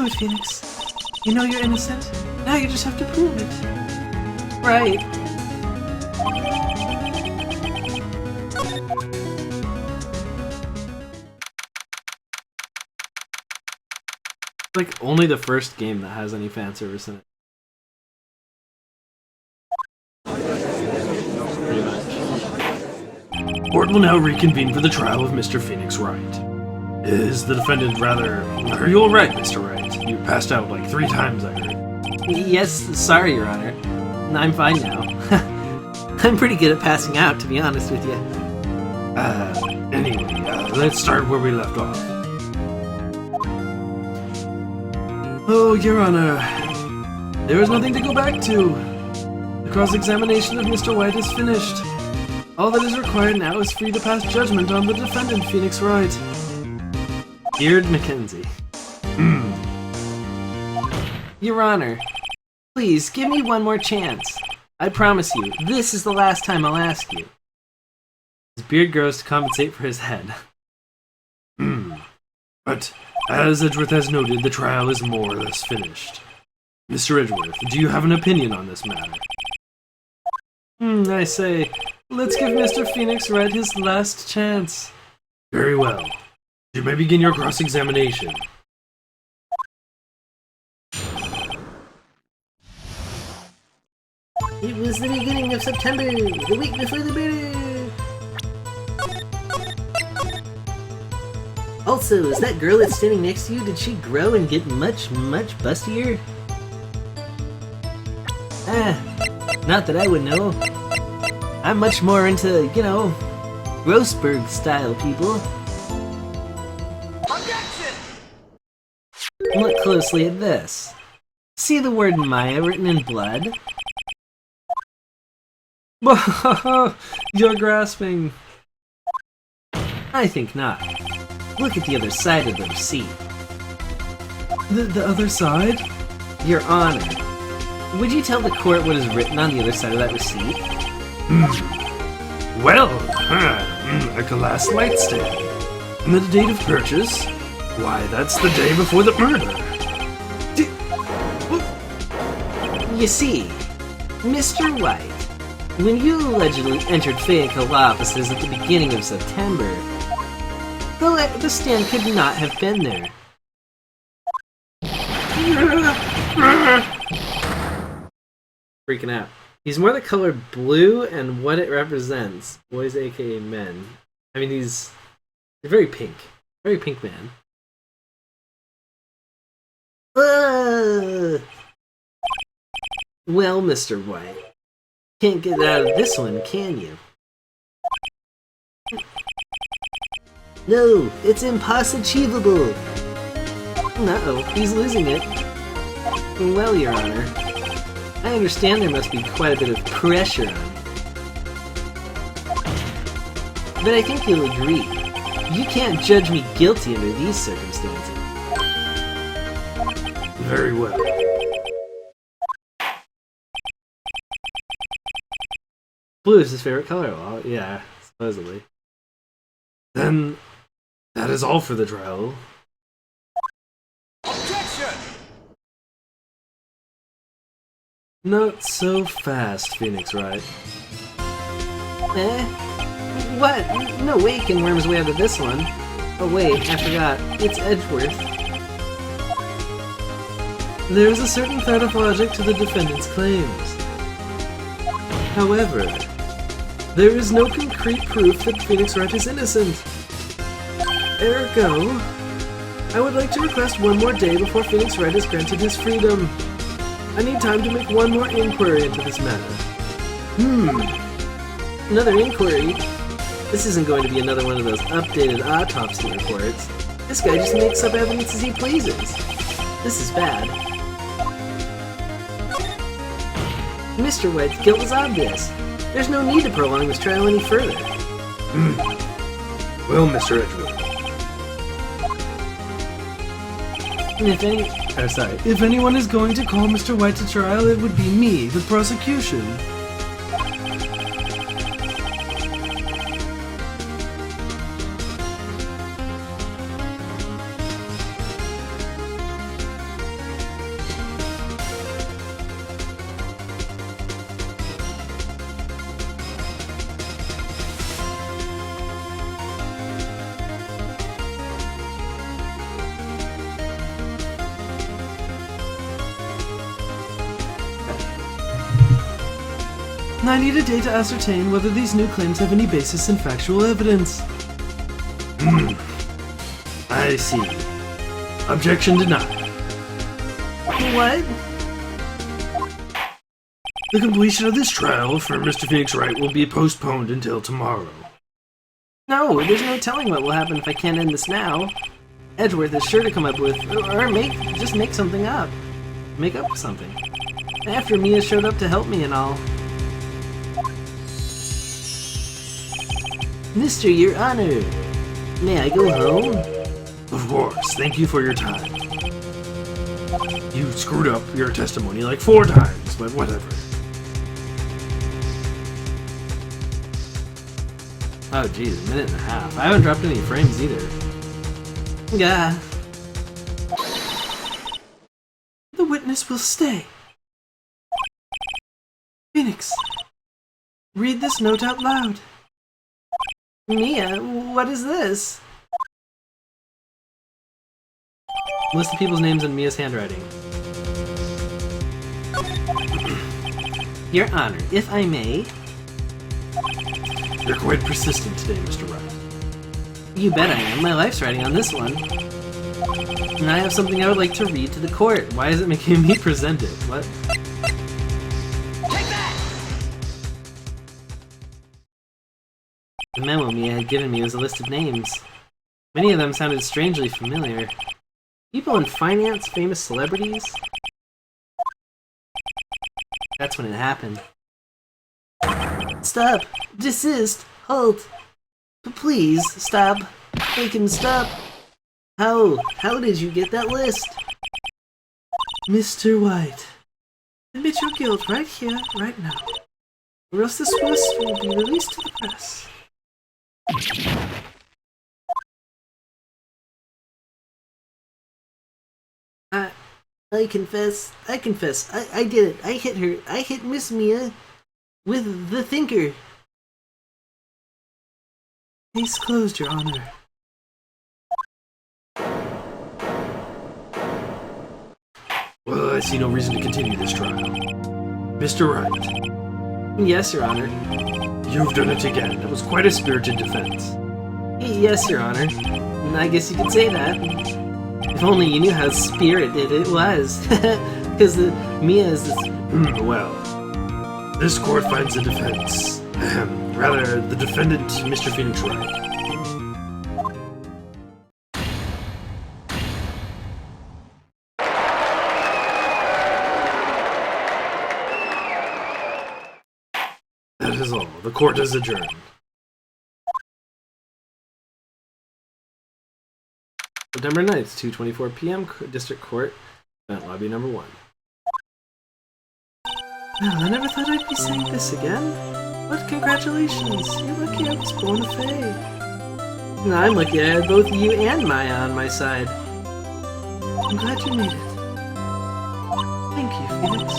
it, Phoenix. You know you're innocent. Now you just have to prove it.
Right. Like only the first game that has any fan service in it. Pretty much.
Court will now reconvene for the trial of Mr. Phoenix Wright. Is the defendant rather... Are you alright, Mr. Wright? You passed out like 3 times, I heard.
Yes, sorry, Your Honor. I'm fine now. I'm pretty good at passing out, to be honest with you.
Anyway, let's start where we left off.
Oh, Your Honor. There is nothing to go back to. The cross-examination of Mr. White is finished. All that is required now is for you to pass judgment on the defendant, Phoenix Wright.
Beard Mackenzie. Your Honor, please give me one more chance. I promise you, this is the last time I'll ask you. His beard grows to compensate for his head.
But, as Edgeworth has noted, the trial is more or less finished. Mr. Edgeworth, do you have an opinion on this matter?
I say, let's give Mr. Phoenix Wright his last chance.
Very well. You may begin your cross-examination.
It was the beginning of September, the week before the murder. Also, is that girl that's standing next to you, did she grow and get much bustier? Not that I would know. I'm much more into, Grossberg style people.
Objection!
Look closely at this. See the word Maya written in blood?
You're grasping.
I think not. Look at the other side of the receipt.
The other side?
Your Honor, would you tell the court what is written on the other side of that receipt?
Well, a glass light stand. And the date of purchase? Why, that's the day before the murder.
You see, Mr. White, when you allegedly entered Fayette offices at the beginning of September, the stand could not have been there.
Freaking out. He's more the color blue and what it represents. Boys, aka men. I mean, he's very pink. Very pink man.
Well, Mr. White, can't get out of this one, can you? No, it's impossible. No, he's losing it. Well, Your Honor, I understand there must be quite a bit of pressure on you. But I think you'll agree, you can't judge me guilty under these circumstances.
Very well.
Blue is his favorite color. Well, yeah, supposedly.
Then, that is all for the trial.
Objection!
Not so fast, Phoenix Wright.
What? No way he can worm his way out of this one. Oh wait, I forgot. It's Edgeworth.
There is a certain thread of logic to the defendant's claims. However, there is no concrete proof that Phoenix Wright is innocent. Ergo, I would like to request one more day before Phoenix Wright is granted his freedom. I need time to make one more inquiry into this matter.
Another inquiry? This isn't going to be another one of those updated autopsy reports. This guy just makes up evidence as he pleases. This is bad. Mr. White's guilt is obvious. There's no need to prolong this trial any further.
Well, Mr. Edgewood,
And
If anyone is going to call Mr. White to trial, it would be me, the prosecution. I need a day to ascertain whether these new claims have any basis in factual evidence.
I see. Objection denied.
What?
The completion of this trial for Mr. Phoenix Wright will be postponed until tomorrow.
No, there's no telling what will happen if I can't end this now. Edgeworth is sure to come up with, or just make something up. Make up something. After Mia showed up to help me and all. Mr. Your Honor, may I go home?
Of course, thank you for your time. You screwed up your testimony like 4 times, but whatever.
Oh geez, a minute and a half. I haven't dropped any frames either.
Yeah.
The witness will stay. Phoenix, read this note out loud.
Mia, what is this?
List of people's names in Mia's handwriting.
Your Honor, if I may.
You're quite persistent today, Mr. Wright.
You bet I am. My life's riding on this one. And I have something I would like to read to the court.
Why is it making me present it? What?
Take that!
The memo Mia had given me was a list of names. Many of them sounded strangely familiar. People in finance, famous celebrities? That's when it happened.
Stop! Desist! Halt! Please, stop! Make him stop! How? How did you get that list?
Mr. White, admit your guilt right here, right now, or else this list will be released to the press.
I confess. I did it. I hit her. I hit Miss Mia with the thinker.
Case closed, Your Honor.
Well, I see no reason to continue this trial. Mr. Wright,
Yes, Your Honor.
you've done it again. That was quite a spirited defense.
Yes, Your Honor. I guess you could say that. If only you knew how spirited it was. Because Mia is this...
Well, this court finds the defense. Rather, the defendant, Mr. Phoenix Wright. That is all. The court is adjourned.
September 9th, 2:24 p.m. District Court, Event Lobby number 1.
Well, I never thought I'd be saying this again. But congratulations, you're lucky I was bona fide.
And I'm lucky I had both you and Maya on my side.
I'm glad you made it. Thank you, Phoenix.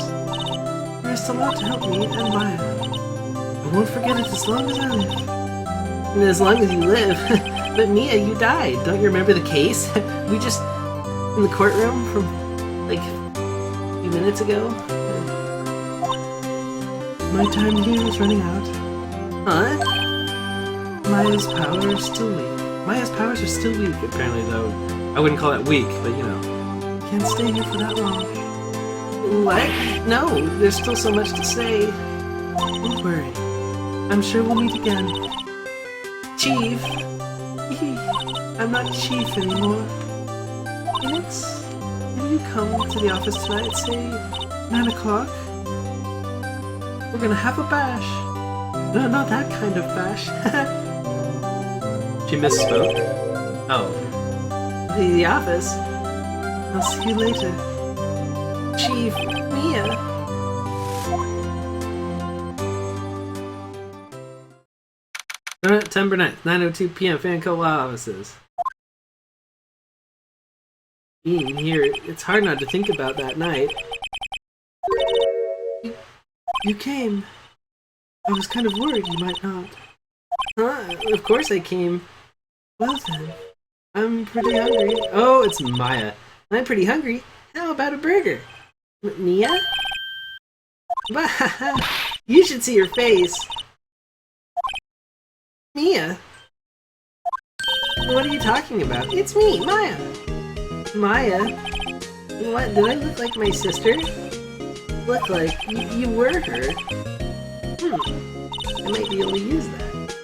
You risked a lot to help me and Maya. I won't forget it as long as I live.
And as long as you live. But Mia, you died. Don't you remember the case? We just... in the courtroom from, like, a few minutes ago?
My time here is running out.
Huh?
Maya's power is still weak.
Maya's powers are still weak, apparently, though. I wouldn't call that weak, but you know.
Can't stay here for that long.
What? No, there's still so much to say.
Don't worry. I'm sure we'll meet again.
Chief.
I'm not Chief anymore. Phoenix, will you come to the office tonight, say 9 o'clock? We're gonna have a bash. No, not that kind of bash.
She misspoke. Oh.
The office.
I'll see you later.
Chief. Mia.
September 9th, 9:02 p.m. Fanco Law Offices.
Being here, it's hard not to think about that night.
You came. I was kind of worried you might not.
Huh? Of course I came.
Well then,
I'm pretty hungry. Oh, it's Maya. I'm pretty hungry. How about a burger? Mia? You should see her face. Mia? What are you talking about? It's me, Maya. Maya? What? Did I look like my sister? Look like you were her. I might be able to use that.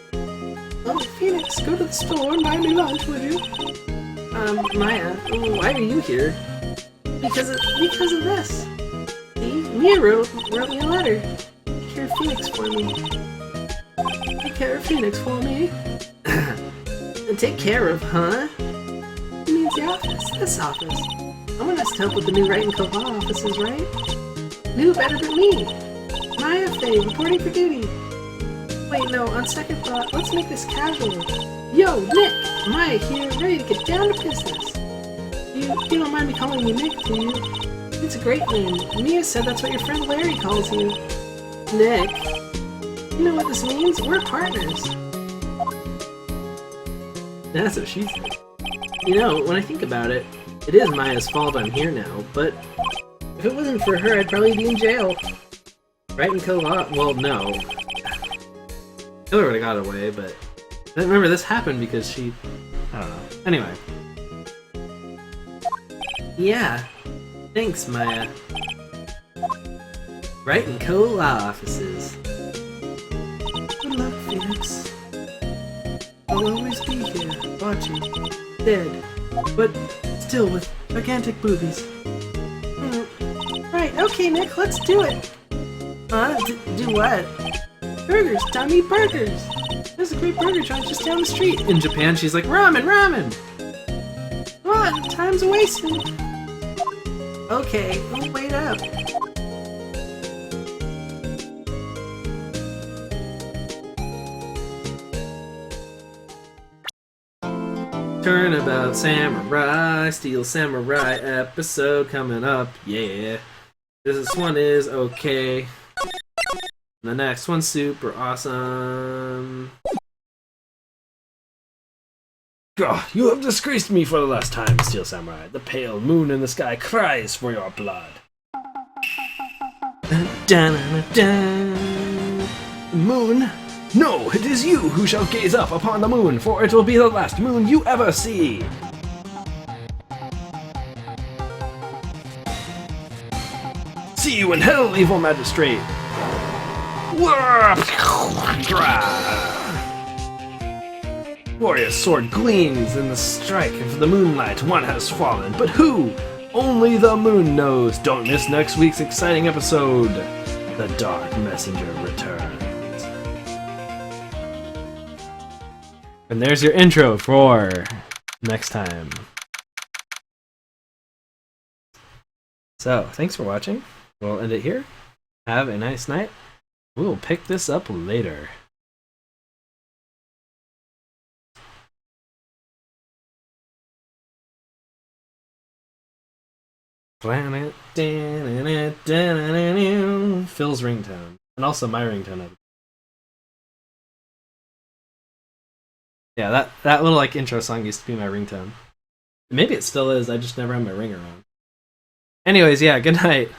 oh, Phoenix, go to the store and buy me lunch, would you?
Maya, why are you here? Because of this. See, Mia wrote me a letter.
Take care of Phoenix for me. Take care of Phoenix for me.
Take care of, huh?
It means the office. This office.
Someone has to help with the new writing co-law offices, right? Who better than me?
Maya Faye, reporting for duty.
Wait, no, on second thought, let's make this casual.
Yo, Nick! Maya here, ready to get down to business. You don't mind me calling you Nick, do you?
It's a great name. Mia said that's what your friend Larry calls you. Nick. You know what this means? We're partners.
That's what she said.
You know, when I think about it, it is Maya's fault I'm here now, but if it wasn't for her, I'd probably be in jail.
Writing co-law? Well, no. Killer would have got away, but... Remember, this happened because she... I don't know. Anyway.
Yeah. Thanks, Maya. Wright & Co. Law Offices.
Good luck, Phoenix. I'll always be here, watching. Dead. But still with gigantic boobies. Right, okay, Nick, let's do it.
Huh? Do what?
Burgers, Tommy, burgers. There's a great burger joint just down the street. In Japan, she's like, ramen, ramen. Come on, time's a wasting.
Okay, we'll wait up.
Turnabout Samurai, Steel Samurai episode coming up. Yeah. This one is okay. The next one's super awesome.
God, you have disgraced me for the last time, Steel Samurai. The pale moon in the sky cries for your blood. Moon? No, it is you who shall gaze up upon the moon, for it will be the last moon you ever see. See you in hell, evil magistrate. Warrior's sword gleams in the strike of the moonlight. One has fallen, but who? Only the moon knows. Don't miss next week's exciting episode. The Dark Messenger returns.
And there's your intro for next time. So, thanks for watching. We'll end it here. Have a nice night. We'll pick this up later. Planet. Phil's ringtone. And also my ringtone. Yeah, that little like intro song used to be my ringtone. Maybe it still is, I just never have my ring around. Anyways, yeah, good night.